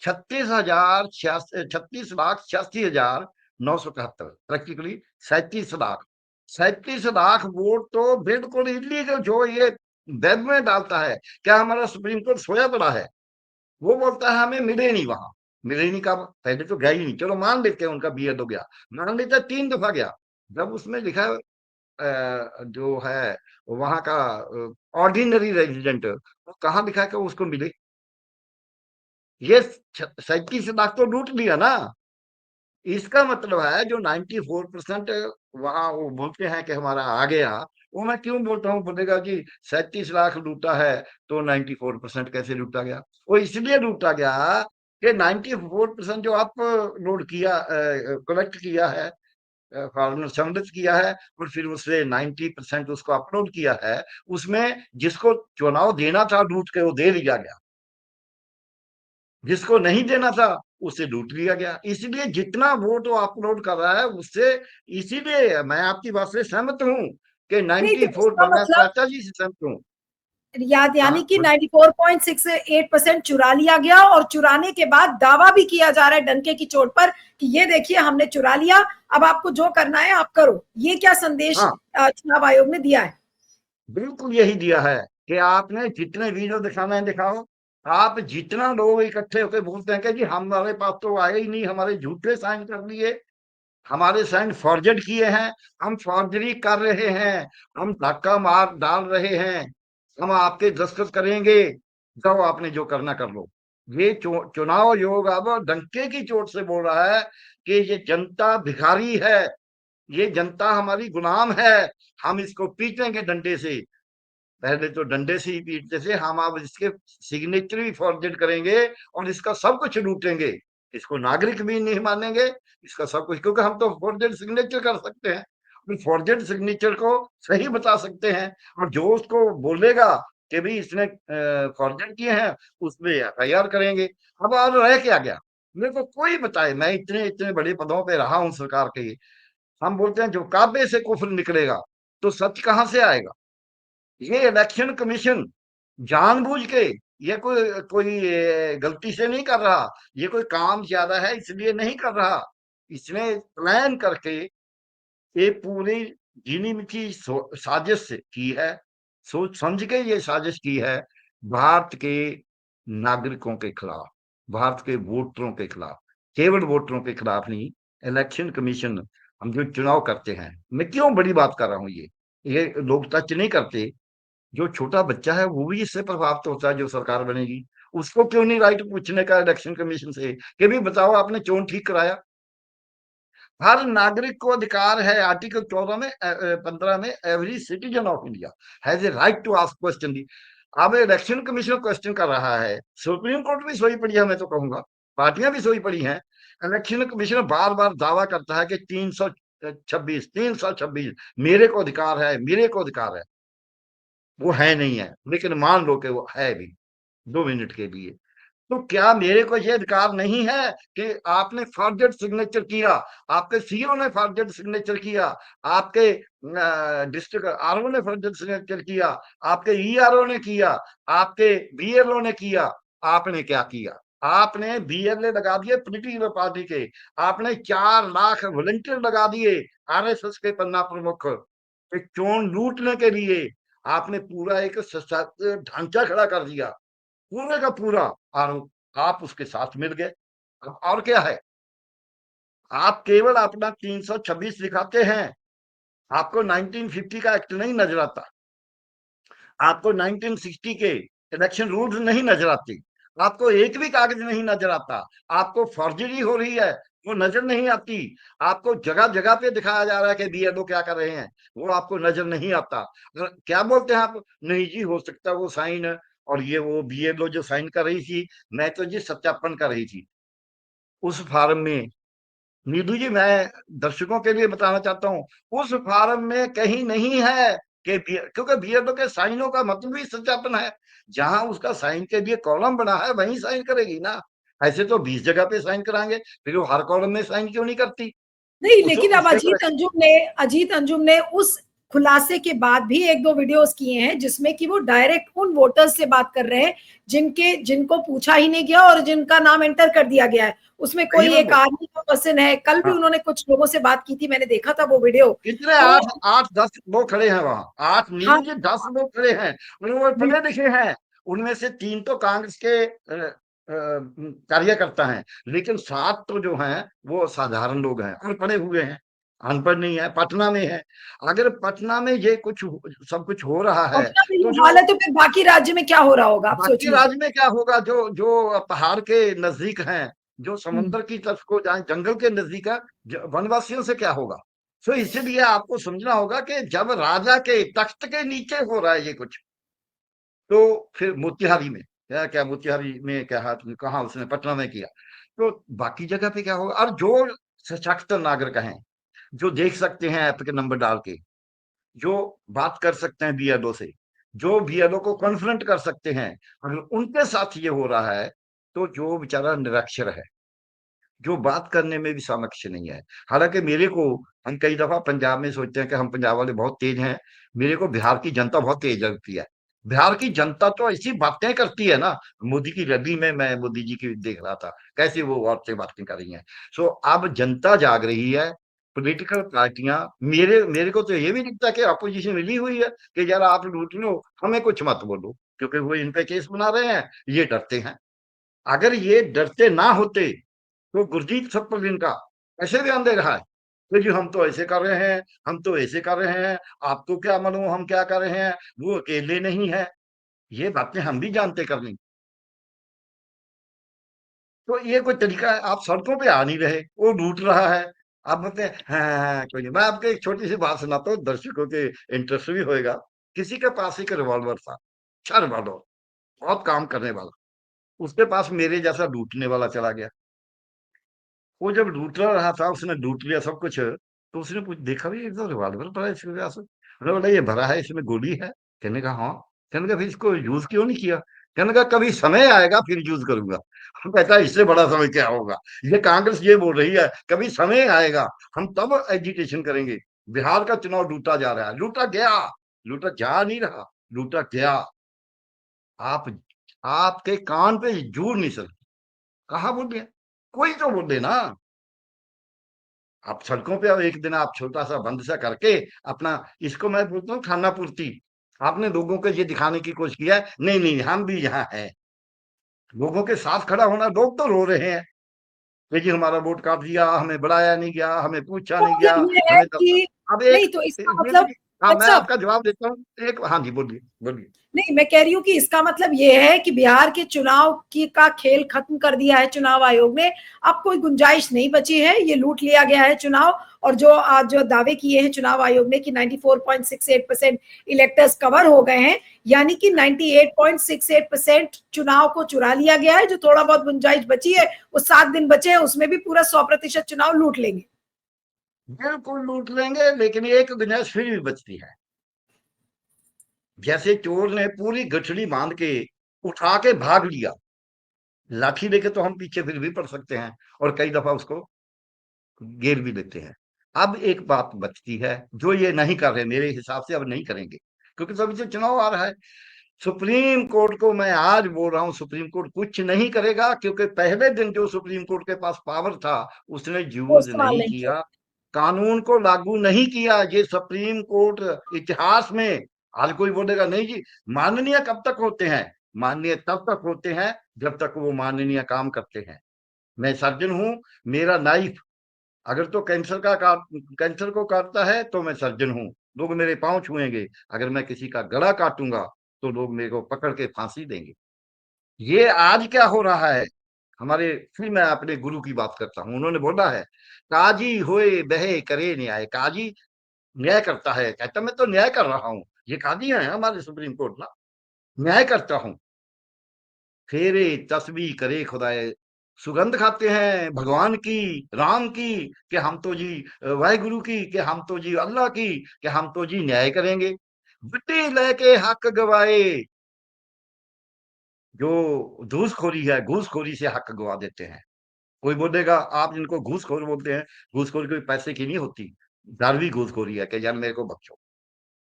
36,86,971, practically 37 lakh vote तो बिल्कुल इलीगल जो ये वेब में डालता है। क्या हमारा सुप्रीम कोर्ट सोया पड़ा है? वो बोलता है हमें मिले नहीं, वहां मिले नहीं, कब? पहले तो गया ही नहीं, चलो मान लेते हैं उनका बीएड हो गया, मान लेते हैं 3 दफा गया, जब उसमें लिखा है जो है वहां का ऑर्डिनरी रेजिडेंट, वो कहाँ लिखा है कि उसको मिले? ये 37 लाख तो लूट लिया ना। इसका मतलब है जो 94% वहां वो बोलते हैं कि हमारा आ गया, वो मैं क्यों बोलता हूँ, बोलेगा जी 37 लाख लूटा है तो 94% कैसे लूटा गया? वो इसलिए लूटा गया कि 94% जो आप लोड किया, कलेक्ट किया है, फॉर्मल संग्रहित किया है, और फिर उससे 90% उसको अपलोड किया है, उसमें जिसको चुनाव देना था लूट के वो दे दिया गया, जिसको नहीं देना था उसे लूट लिया गया। इसलिए जितना वोट वो अपलोड कर रहा है उससे, इसीलिए मैं आपकी बात से सहमत हूं कि नहीं तो 94, इसका मैं मतलब प्राचा जी से सहमत हूँ। याद यानी हाँ कि 94.68% चुरा लिया गया, और चुराने के बाद दावा भी किया जा रहा है डंके की चोट पर कि ये देखिए हमने चुरा लिया, अब आपको जो करना है आप करो। ये क्या संदेश हाँ, चुनाव आयोग ने दिया है? बिल्कुल यही दिया है कि आपने जितने वीडियो दिखाना है दिखाओ, आप जितना लोग इकट्ठे होकर बोलते हैं कि जी हमारे पास तो आए ही नहीं, हमारे झूठे साइन कर दिए, हमारे साइन फॉर्जर्ड किए हैं, हम फॉर्जरी कर रहे हैं, हम धक्का मार डाल रहे हैं, हम आपके दस्तखत करेंगे, जाओ आपने जो करना कर लो। ये चुनाव आयोग अब डंके की चोट से बोल रहा है कि ये जनता भिखारी है, ये जनता हमारी गुलाम है, हम इसको पीटेंगे डंडे से। पहले तो डंडे से ही पीटते थे, हम अब इसके सिग्नेचर भी फॉर्जेड करेंगे और इसका सब कुछ लूटेंगे, इसको नागरिक भी नहीं मानेंगे, इसका सब कुछ, क्योंकि हम तो फॉर्जेड सिग्नेचर कर सकते हैं, फॉर्जेड सिग्नेचर को सही बता सकते हैं, और जो उसको बोलेगा कि भाई इसने फॉर्जेड किए हैं, उसमें एफआईआर करेंगे। अब और रह क्या गया? मेरे को कोई बताए, मैं इतने इतने बड़े पदों पे रहा हूं सरकार के, हम बोलते हैं जो काबे से कुफ्र निकलेगा तो सच कहां से आएगा? ये इलेक्शन कमीशन जानबूझ के, ये कोई कोई गलती से नहीं कर रहा, ये कोई काम ज्यादा है इसलिए नहीं कर रहा, इसने प्लान करके ये पूरी गिनी मिथी साजिश से की है, सोच समझ के ये साजिश की है, भारत के नागरिकों के खिलाफ, भारत के वोटरों के खिलाफ, केवल वोटरों के खिलाफ नहीं। इलेक्शन कमीशन, हम जो चुनाव करते हैं, मैं क्यों बड़ी बात कर रहा हूँ, ये लोग टच नहीं करते, जो छोटा बच्चा है वो भी इससे प्रभावित होता है, जो सरकार बनेगी उसको क्यों नहीं राइट पूछने का इलेक्शन कमीशन से कि भी बताओ आपने चोन ठीक कराया? हर नागरिक को अधिकार है, आर्टिकल 14 में 15 में, every citizen of India has a right to ask question. दी अब इलेक्शन कमीशन क्वेश्चन कर रहा है, सुप्रीम कोर्ट भी सोई पड़ी है, मैं तो कहूंगा पार्टियां भी सोई पड़ी हैं। इलेक्शन कमीशन बार बार दावा करता है कि 326 मेरे को अधिकार है, मेरे को अधिकार है, वो है नहीं है, लेकिन मान लो कि वो है भी 2 मिनट के लिए। तो क्या मेरे को ये अधिकार नहीं है कि आपने फॉरवर्ड सिग्नेचर किया, आपके सीईओ ने फॉरवर्ड सिग्नेचर किया, आपके डिस्ट्रिक्ट आरओ ने फॉरवर्ड सिग्नेचर किया, आपके ईआरओ ने किया, आपके बीएलओ ने किया, आपने क्या किया? आपने बीएलए लगा दिए पोलिटिकल पार्टी के, आपने 4 लाख वॉलंटियर लगा दिए आरएसएस के पन्ना प्रमुख, एक चोन लूटने के लिए आपने पूरा एक सशक्त ढांचा खड़ा कर दिया, पूरे का पूरा आरोप आप उसके साथ मिल गए। अब और क्या है? आप केवल अपना 326 दिखाते हैं, आपको 1950 का एक्ट नहीं नजर आता, आपको 1960 के इलेक्शन रूल्स नहीं नजर आते, आपको एक भी कागज नहीं नजर आता, आपको फर्जरी हो रही है, वो नजर नहीं आती। आपको जगह जगह पे दिखाया जा रहा है कि बीएलओ क्या कर रहे हैं, वो आपको नजर नहीं आता। क्या बोलते हैं आप, नहीं जी हो सकता वो साइन, और ये वो बीएलओ जो साइन कर रही थी, मैं तो जी सत्यापन कर रही थी उस फार्म में। नीतू जी, मैं दर्शकों के लिए बताना चाहता हूँ, उस फार्म में कहीं नहीं है कि क्योंकि बीएलओ के साइनों का मतलब ही सत्यापन है। जहां उसका साइन के लिए कॉलम बना है वहीं साइन करेगी ना। ऐसे तो 20 जगह पे साइन कराएंगे, फिर वो हर कॉलम में साइन क्यों नहीं करती? नहीं, उस लेकिन अब उसके प्रश्न अजीत अंजुम ने उस खुलासे के बाद भी एक दो वीडियोस किए हैं जिसमें कि वो डायरेक्ट उन वोटर्स से बात कर रहे हैं जिनको पूछा ही नहीं गया और जिनका नाम एंटर कर दिया गया है। उसमें कहीं कोई वो एक आर्मी का पर्सन है, कल भी हाँ, उन्होंने कुछ लोगों से बात की थी, मैंने देखा था वो वीडियो। कितने तो 8 8 10 लोग खड़े हैं वहां, 8 हाँ, नीतू जी 10 लोग खड़े हैं। उन्होंने पढ़े लिखे हैं, उनमें से 3 तो कांग्रेस के कार्यकर्ता हैं, लेकिन 7 तो जो हैं वो साधारण लोग हैं और पढ़े हुए हैं, अनपढ़ नहीं है, पटना में है। अगर पटना में ये कुछ सब कुछ हो रहा है, पटना में तो ये जो हाल है तो फिर बाकी राज्य में क्या हो रहा होगा, आप सोच बाकी लीजिए। राज्य में क्या होगा, जो जो पहाड़ के नजदीक हैं, जो हम्म। समुद्र की तरफ को जाए, जंगल के नजदीक है, वनवासियों से क्या होगा? तो इसीलिए आपको समझना होगा कि जब राजा के तख्त के नीचे हो रहा है ये कुछ, तो फिर मोतिहारी में क्या क्या, मोतिहारी में क्या हाथ में, कहा उसने पटना में किया, तो बाकी जगह पे क्या होगा? और जो सशक्त नागरिक हैं, जो देख सकते हैं ऐप के नंबर डाल के, जो बात कर सकते हैं बीएलओ से, जो बीएलओ को कॉन्फ्रंट कर सकते हैं, अगर उनके साथ ये हो रहा है, तो जो बेचारा निरक्षर है, जो बात करने में भी सामर्थ्य नहीं है। हालांकि मेरे को, हम कई दफा पंजाब में सोचते हैं कि हम पंजाब वाले बहुत तेज हैं, मेरे को बिहार की जनता बहुत तेज लगती है। बिहार की जनता तो ऐसी बातें करती है ना, मोदी की रैली में मैं मोदी जी की देख रहा था, कैसे वो औरतें बातें कर रही हैं। सो अब जनता जाग रही है, पॉलिटिकल पार्टियां, मेरे मेरे को तो ये भी दिखता है कि अपोजिशन मिली हुई है कि यार आप लूट लो, हमें कुछ मत बोलो, क्योंकि वो इन पे केस बना रहे हैं, ये डरते हैं। अगर ये डरते ना होते, तो गुरजीत सप्पल इनका ऐसे बयान दे रहा है कि जी हम तो ऐसे कर रहे हैं, हम तो ऐसे कर रहे हैं, आपको क्या मालूम हम क्या कर रहे हैं, वो अकेले नहीं है। ये बातें हम भी जानते करनी। तो ये कोई तरीका है? आप सड़कों पे आ नहीं रहे, वो लूट रहा है, आप बोलते हैं हाँ कोई नहीं। मैं आपको एक छोटी सी बात सुनाता हूँ, दर्शकों के इंटरेस्ट भी होएगा। किसी के पास एक रिवॉल्वर था, अच्छा रिवॉल्वर, बहुत काम करने वाला। उसके पास मेरे जैसा लूटने वाला चला गया। वो जब लूट रहा था, उसने लूट लिया सब कुछ, तो उसने कुछ देखा भी, एकदम रिवॉल्वर पड़ा है इसके पास। उसने बोला ये भरा है, इसमें गोली है। कहने का हाँ। कहने का फिर इसको यूज क्यों नहीं किया? कहने का कभी समय आएगा फिर यूज करूंगा। हम कहता है इससे बड़ा समय क्या होगा? ये कांग्रेस ये बोल रही है, कभी समय आएगा हम तब एजिटेशन करेंगे। बिहार का चुनाव लूटा जा रहा है, लूटा गया, लूटा जा नहीं रहा, लूटा गया। आप आपके कान पे जूर नहीं सकते, कहाँ बोल दिया? कोई तो बोल देना। आप सड़कों पे आओ, एक दिन आप छोटा सा बंद सा करके अपना, इसको मैं बोलता हूँ खाना पूर्ति, आपने लोगों को ये दिखाने की कोशिश किया है, नहीं नहीं हम भी यहाँ हैं, लोगों के साथ खड़ा होना। लोग तो रो रहे हैं कि जी हमारा वोट काट दिया, हमें बुलाया नहीं गया, हमें पूछा तो नहीं गया, मतलब ये है हमें कि अब नहीं, एक तो इसका नीतू मतलब जी, हाँ मैं साहब, आपका जवाब देता हूँ एक, हाँ जी बोलिए बोलिए। नहीं, मैं कह रही हूँ कि इसका मतलब ये है कि बिहार के चुनाव की का खेल खत्म कर दिया है चुनाव आयोग ने। अब कोई गुंजाइश नहीं बची है, ये लूट लिया गया है चुनाव। और जो आज जो दावे किए हैं चुनाव आयोग ने कि 94.68% इलेक्टर्स कवर हो गए हैं, यानी कि 98.68% चुनाव को चुरा लिया गया है। जो थोड़ा बहुत गुंजाइश बची है, वो 7 दिन बचे हैं, उसमें भी पूरा 100% चुनाव लूट लेंगे। बिल्कुल लूट लेंगे, लेकिन एक गुंजाइश फिर भी बचती है। जैसे चोर ने पूरी गठड़ी बांध के उठा के भाग लिया, लाठी लेके तो हम पीछे फिर भी पड़ सकते हैं, और कई दफा उसको घेर भी लेते हैं। अब एक बात बचती है, जो ये नहीं कर रहे, मेरे हिसाब से अब नहीं करेंगे, क्योंकि तभी से चुनाव आ रहा है। सुप्रीम कोर्ट को मैं आज बोल रहा हूं, सुप्रीम कोर्ट कुछ नहीं करेगा, क्योंकि पहले दिन जो सुप्रीम कोर्ट के पास पावर था, उसने वो यूज इस्तेमाल नहीं नहीं किया। किया, कानून को लागू नहीं किया। ये सुप्रीम कोर्ट इतिहास में, आज कोई बोलेगा नहीं जी माननीय कब तक होते हैं, माननीय तब तक होते हैं जब तक वो माननीय काम करते हैं। मैं सर्जन हूं, मेरा नाइफ अगर तो कैंसर को काटता है तो मैं सर्जन हूं, लोग मेरे पांव छुएंगे। अगर मैं किसी का गला काटूंगा तो लोग मेरे को पकड़ के फांसी देंगे। ये आज क्या हो रहा है, हमारे फिर मैं अपने गुरु की बात करता हूँ, उन्होंने बोला है, काजी होए बहे करे न्याय। काजी न्याय करता है, कहता मैं तो न्याय कर रहा हूँ, ये काजी है हमारे सुप्रीम कोर्ट ना, न्याय करता हूँ। फेरे तस्बीह करे खुदाए, सुगंध खाते हैं भगवान की, राम की, कि हम तो जी वाहिगुरु की, कि हम तो जी अल्लाह की, कि हम तो जी न्याय करेंगे। बट्टी लेके हक गवाए, जो घूसखोरी है, घूसखोरी से हक गवा देते हैं। कोई बोलेगा आप जिनको घूसखोर बोलते हैं, घूसखोरी कोई पैसे की नहीं होती, दारवी घूसखोरी है कि यार मेरे को बख्शो,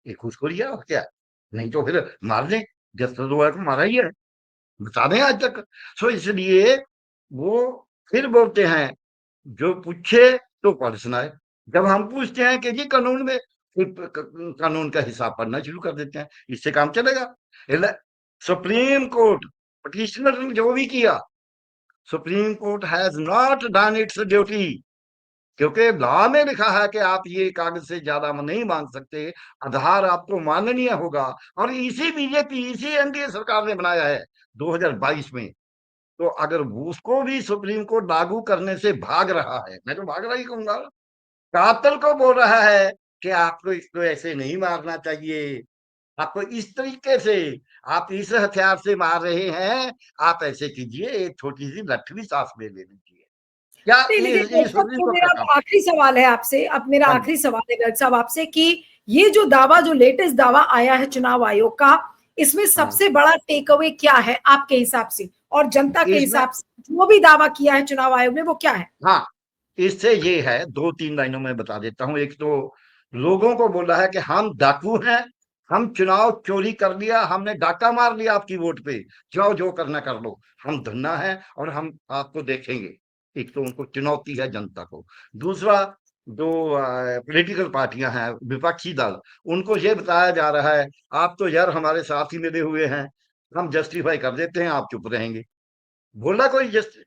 ये घूसखोरी है और क्या है? नहीं तो फिर मार दें, जस्टिस को मारा ही है, बता दें आज तक। सो इसलिए वो फिर बोलते हैं, जो पूछे तो पढ़ सुनाए। जब हम पूछते हैं कि जी कानून में, फिर कानून का हिसाब पढ़ना शुरू कर देते हैं, इससे काम चलेगा? सुप्रीम कोर्ट, पिटिशनर ने जो भी किया, supreme court has not done it's duty, क्योंकि लॉ में लिखा है कि आप ये कागज से ज्यादा नहीं मांग सकते, आधार आपको माननीय होगा। और इसी बीजेपी, इसी एनडीए सरकार ने बनाया है 2022 में। तो अगर उसको भी सुप्रीम कोर्ट लागू करने से भाग रहा है, मैं तो भाग रहा ही कहूंगा, कातिल को बोल रहा है कि आपको इसको ऐसे नहीं मारना चाहिए, आपको इस तरीके से, आप इस हथियार से मार रहे हैं, आप ऐसे कीजिए, एक छोटी सी लठवी सांस में ले लीजिए। क्या नहीं, लेकिन ये डॉक्टर साहब, सुप्रीम तो कोर्ट का मेरा काम? आखिरी सवाल है आपसे, अब मेरा हाँ जी, आखिरी सवाल है डॉक्टर साहब आपसे कि ये जो दावा, जो लेटेस्ट दावा आया है चुनाव आयोग का, इसमें हाँ। सबसे बड़ा टेक अवे क्या है आपके हिसाब से, और जनता के इसमें, हिसाब से जो भी दावा किया है चुनाव आयोग ने वो क्या है? हाँ, इससे ये है, 2-3 लाइनों में बता देता हूँ। एक तो लोगों को बोला है कि हम डाकू हैं, हम चुनाव चोरी कर लिया, हमने डाका मार लिया आपकी वोट पे, जाओ जो करना कर लो, हम धन्ना है और हम आपको देखेंगे। एक तो उनको चुनौती है जनता को। दूसरा, जो पॉलिटिकल पार्टियां हैं, विपक्षी दल, उनको ये बताया जा रहा है, आप तो यार हमारे साथ ही मिले हुए हैं, हम जस्टिफाई कर देते हैं, आप चुप रहेंगे। बोला कोई जस्ट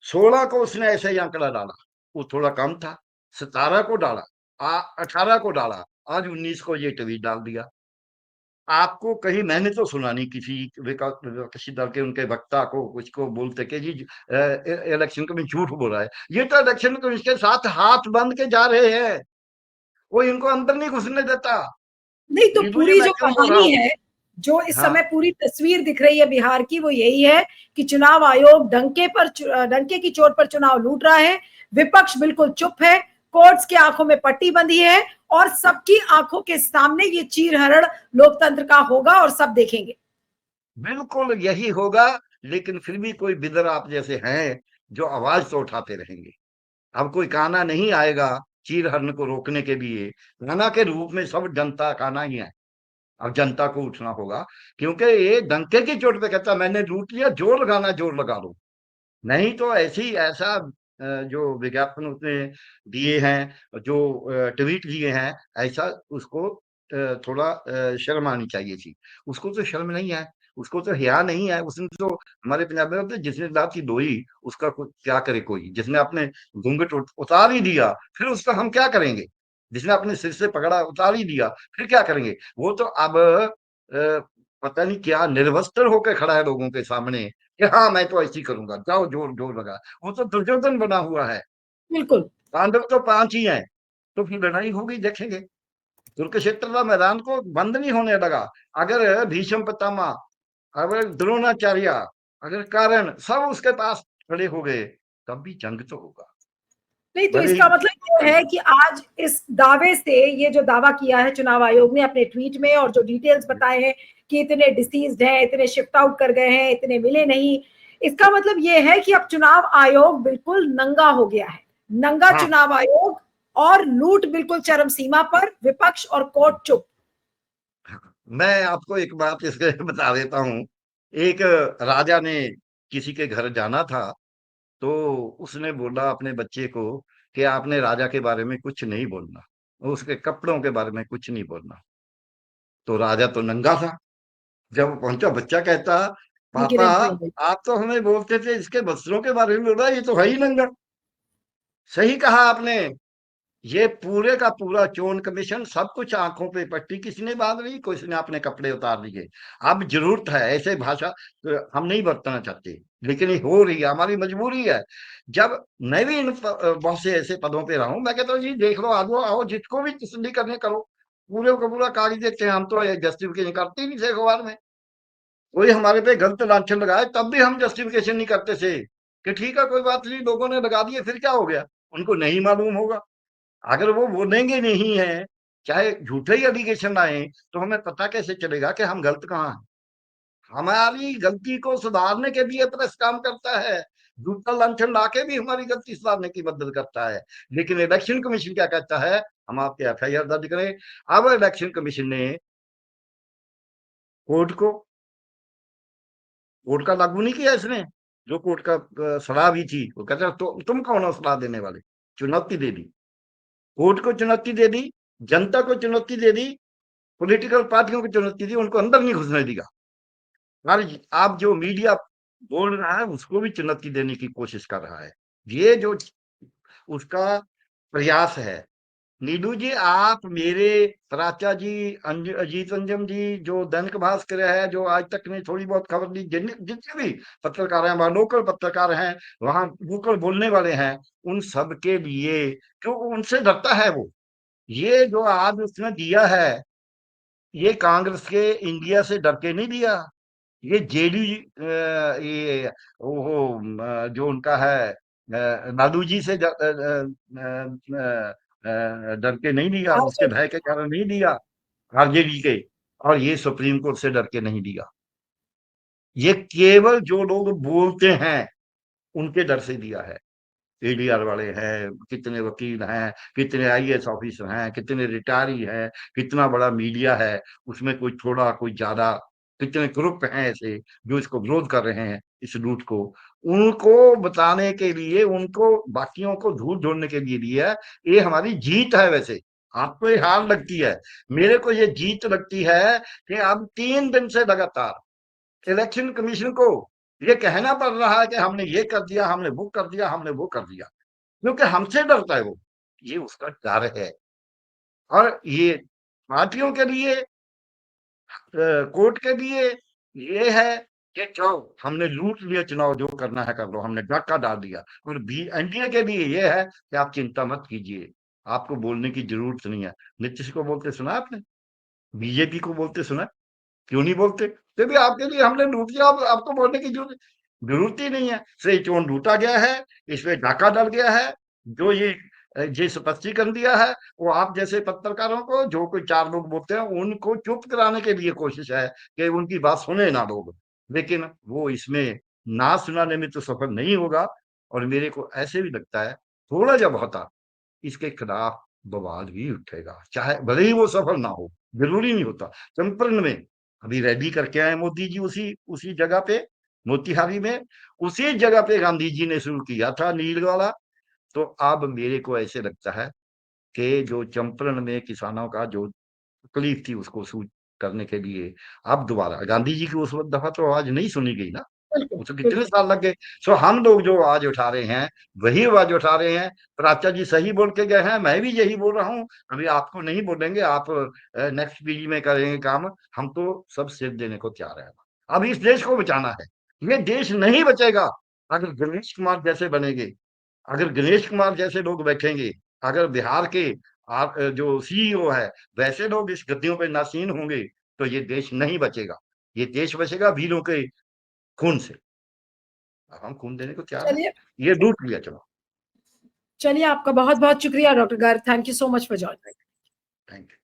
16 को उसने ऐसे ही आंकड़ा डाला, वो थोड़ा कम था, 17 को डाला, 18 को डाला, आज 19 को ये ट्वीट डाल दिया। आपको कहीं मैंने तो सुना नहीं किसी विपक्षी दल के उनके वक्ता को कुछ को बोलते कि जी इलेक्शन कमीशन झूठ बोल रहा है। ये तो इलेक्शन कमीशन के साथ हाथ बंध के जा रहे हैं, वो इनको अंदर नहीं घुसने देता। नहीं, तो नीतू जी पूरी मैं जो क्यों बोल रहा कहानी हूँ? है, जो इस हाँ, समय पूरी तस्वीर दिख रही है बिहार की, वो यही है कि चुनाव आयोग डंके की चोट पर चुनाव लूट रहा है, विपक्ष बिल्कुल चुप है, कोर्ट्स की आंखों में पट्टी बंधी है, और सबकी आंखों के सामने ये चीरहरण लोकतंत्र का होगा और सब देखेंगे। बिल्कुल यही होगा। लेकिन फिर भी कोई बिदर आप जैसे हैं जो आवाज तो उठाते रहेंगे। अब कोई काना नहीं आएगा चीर हरण को रोकने के लिए, काना के रूप में सब जनता काना ही है। अब जनता को उठना होगा, क्योंकि ये डंके की चोट पे कहता मैंने लूट लिया, जोर लगाना जोर लगा लो। नहीं तो ऐसा जो विज्ञापन उसने दिए हैं, जो ट्वीट दिए हैं, ऐसा उसको थोड़ा शर्म आनी चाहिए थी। उसको तो शर्म नहीं है, उसको तो हया नहीं है। उसने तो, हमारे पंजाब में बोलते जिसने लात की दोई उसका कुछ क्या करे कोई, जिसने अपने घूंघट उतार ही दिया फिर उसका हम क्या करेंगे, जिसने अपने सिर से पकड़ा उतार ही दिया फिर क्या करेंगे। वो तो अब पता नहीं क्या निर्वस्त्र होकर खड़ा है लोगों के सामने कि हाँ मैं तो ऐसी करूंगा, जाओ जोर जोर लगा। वो तो दुर्योधन बना हुआ है, बिल्कुल। पांडव तो 5 ही हैं। तो फिर लड़ाई होगी, देखेंगे। कुरुक्षेत्र का मैदान को बंद नहीं होने लगा। अगर भीष्म पितामह, अगर द्रोणाचार्य, अगर कारण सब उसके पास खड़े हो गए, तब भी जंग तो होगा। नहीं, तो भले इसका ही, मतलब ये है कि आज इस दावे से, ये जो दावा किया है चुनाव आयोग ने अपने ट्वीट में, और जो डिटेल्स बताए हैं कि इतने डिसीज्ड हैं, इतने शिफ्ट आउट कर गए हैं, इतने मिले नहीं, इसका मतलब ये है कि अब चुनाव आयोग बिल्कुल नंगा हो गया है, नंगा हाँ, चुनाव आयोग, और लूट बिल्कुल चरम सीमा पर, विपक्ष और कोर्ट चुप। मैं आपको एक बात इसके बता देता हूँ। एक राजा ने किसी के घर जाना था, तो उसने बोला अपने बच्चे को कि आपने राजा के बारे में कुछ नहीं बोलना, उसके कपड़ों के बारे में कुछ नहीं बोलना। तो राजा तो नंगा था। जब पहुंचा, बच्चा कहता पापा गिरफ्तार हो गई। आप तो हमें बोलते थे इसके वस्त्रों के बारे में बोल रहा है, ये तो है ही नंगा। सही कहा आपने, ये पूरे का पूरा चोन कमीशन सब कुछ आंखों पे पट्टी किसी ने बांध ली, किसी ने अपने कपड़े उतार लिए। अब जरूरत है ऐसे भाषा हम नहीं बरतना चाहते, लेकिन ये हो रही है, हमारी मजबूरी है। जब मैं भी बहुत से ऐसे पदों पे रहा हूं, मैं कहता हूँ जी देख लो, आओ आओ, जिसको भी तसल्ली करने करो, पूरे का पूरा कागज देते हैं। हम तो जस्टिफिकेशन करते ही नहीं थे अखबार में। कोई हमारे पे गलत लांछन लगाए तब भी हम जस्टिफिकेशन नहीं करते थे कि ठीक है कोई बात नहीं, लोगों ने लगा दिए फिर क्या हो गया, उनको नहीं मालूम होगा। अगर वो बोलेंगे नहीं है, चाहे झूठे ही एलिगेशन आए, तो हमें पता कैसे चलेगा कि हम गलत कहाँ हैं। हमारी गलती को सुधारने के लिए प्रेस काम करता है, झूठा लांछन ला के भी हमारी गलती सुधारने की मदद करता है। लेकिन इलेक्शन कमीशन क्या कहता है, हम आपके एफआईआर दर्ज करें। अब इलेक्शन कमीशन ने कोर्ट का लागू नहीं किया इसने, जो कोर्ट का सलाह भी थी, वो कहता है तो तुम कौन हो सलाह देने वाले। चुनौती दे दी, कोर्ट को चुनौती दे दी, जनता को चुनौती दे दी, पॉलिटिकल पार्टियों को चुनौती दी, उनको अंदर नहीं घुसने दिया। और आप जो मीडिया बोल रहा है उसको भी चुनौती देने की कोशिश कर रहा है। ये जो उसका प्रयास है। नीडू जी, आप मेरे प्राचा जी, अजीत अंजम जी, जो दैनिक भास्कर है, जो आज तक ने थोड़ी बहुत खबर दी, जितने भी पत्रकार हैं, वहां लोकल पत्रकार हैं, वहां लोकल बोलने वाले हैं, उन सब के लिए क्यों उनसे डरता है वो। ये जो आज उसने दिया है, ये कांग्रेस के इंडिया से डर के नहीं दिया। ये जेडी ये जो उनका है लालू जी से डर के नहीं दिया, उसके भय के कारण नहीं दिया, आरजेडी के। और ये सुप्रीम कोर्ट से डर के नहीं दिया। ये केवल जो लोग बोलते हैं उनके डर से दिया है। एडीआर वाले हैं, कितने वकील हैं, कितने आईएएस ऑफिसर हैं, कितने रिटायरी हैं, कितना बड़ा मीडिया है, उसमें कोई थोड़ा कोई ज्यादा, कितने ग्रुप हैं ऐसे जो इसको विरोध कर रहे हैं, इस लूट को। उनको बताने के लिए, उनको बाकियों को झूठ ढूंढने के लिए दिया है। ये हमारी जीत है। वैसे आपको ये हार लगती है, मेरे को ये जीत लगती है कि अब 3 दिन से लगातार इलेक्शन कमीशन को ये कहना पड़ रहा है कि हमने ये कर दिया, हमने वो कर दिया, हमने वो कर दिया, क्योंकि हमसे डरता है वो। ये उसका डर है। और ये पार्टियों के लिए, कोर्ट के लिए ये है कि जाओ, हमने लूट लिया, चुनाव जो करना है कर लो, हमने डाका डाल दिया। और एनडीए के लिए ये है कि आप चिंता मत कीजिए, आपको बोलने की जरूरत नहीं है। नीतीश को बोलते सुना आपने, बीजेपी को बोलते सुना, क्यों नहीं बोलते? क्योंकि आपके लिए हमने लूट लिया, आपको बोलने की जरूरत ही नहीं है। से चोन लूटा गया है, इसमें डाका डल गया है। जो ये स्पष्टीकरण दिया है, वो आप जैसे पत्रकारों को, जो कोई 4 लोग बोलते हैं, उनको चुप कराने के लिए कोशिश है कि उनकी बात सुने ना लोग। लेकिन वो इसमें ना सुनाने में तो सफल नहीं होगा। और मेरे को ऐसे भी लगता है थोड़ा जब होता इसके खिलाफ बवाल भी उठेगा, चाहे भले ही वो सफल ना हो, जरूरी नहीं होता। चंपारण में अभी रैली करके आए मोदी जी, उसी उसी जगह पे, मोतिहारी में, उसी जगह पे गांधी जी ने शुरू किया था नील वाला। तो अब मेरे को ऐसे लगता है कि जो चंपारण में किसानों का जो तकलीफ थी उसको सूट करने के लिए अब दोबारा गांधी जी की उस दफा तो आवाज नहीं सुनी गई ना, बिल्कुल उसको कितने बिल्कुल। साल लग गए। सो हम लोग जो आवाज उठा रहे हैं वही आवाज उठा रहे हैं। प्राचा जी सही बोल के गए हैं, मैं भी यही बोल रहा हूँ। अभी आपको नहीं बोलेंगे, आप नेक्स्ट पीढ़ी में करेंगे काम, हम तो सब सिर देने को तैयार है। अब इस देश को बचाना है। ये देश नहीं बचेगा अगर गणेश कुमार जैसे बनेंगे, अगर गणेश कुमार जैसे लोग बैठेंगे, अगर बिहार के आप जो सीईओ है वैसे लोग इस गद्दियों पे नासीन होंगे, तो ये देश नहीं बचेगा। ये देश बचेगा वीरों के खून से। अब हम खून देने को तैयार हैं। चलिए ये लूट लिया चलो। चलिए, आपका बहुत बहुत शुक्रिया doctor Garg, thank you so much for joining. Thank you.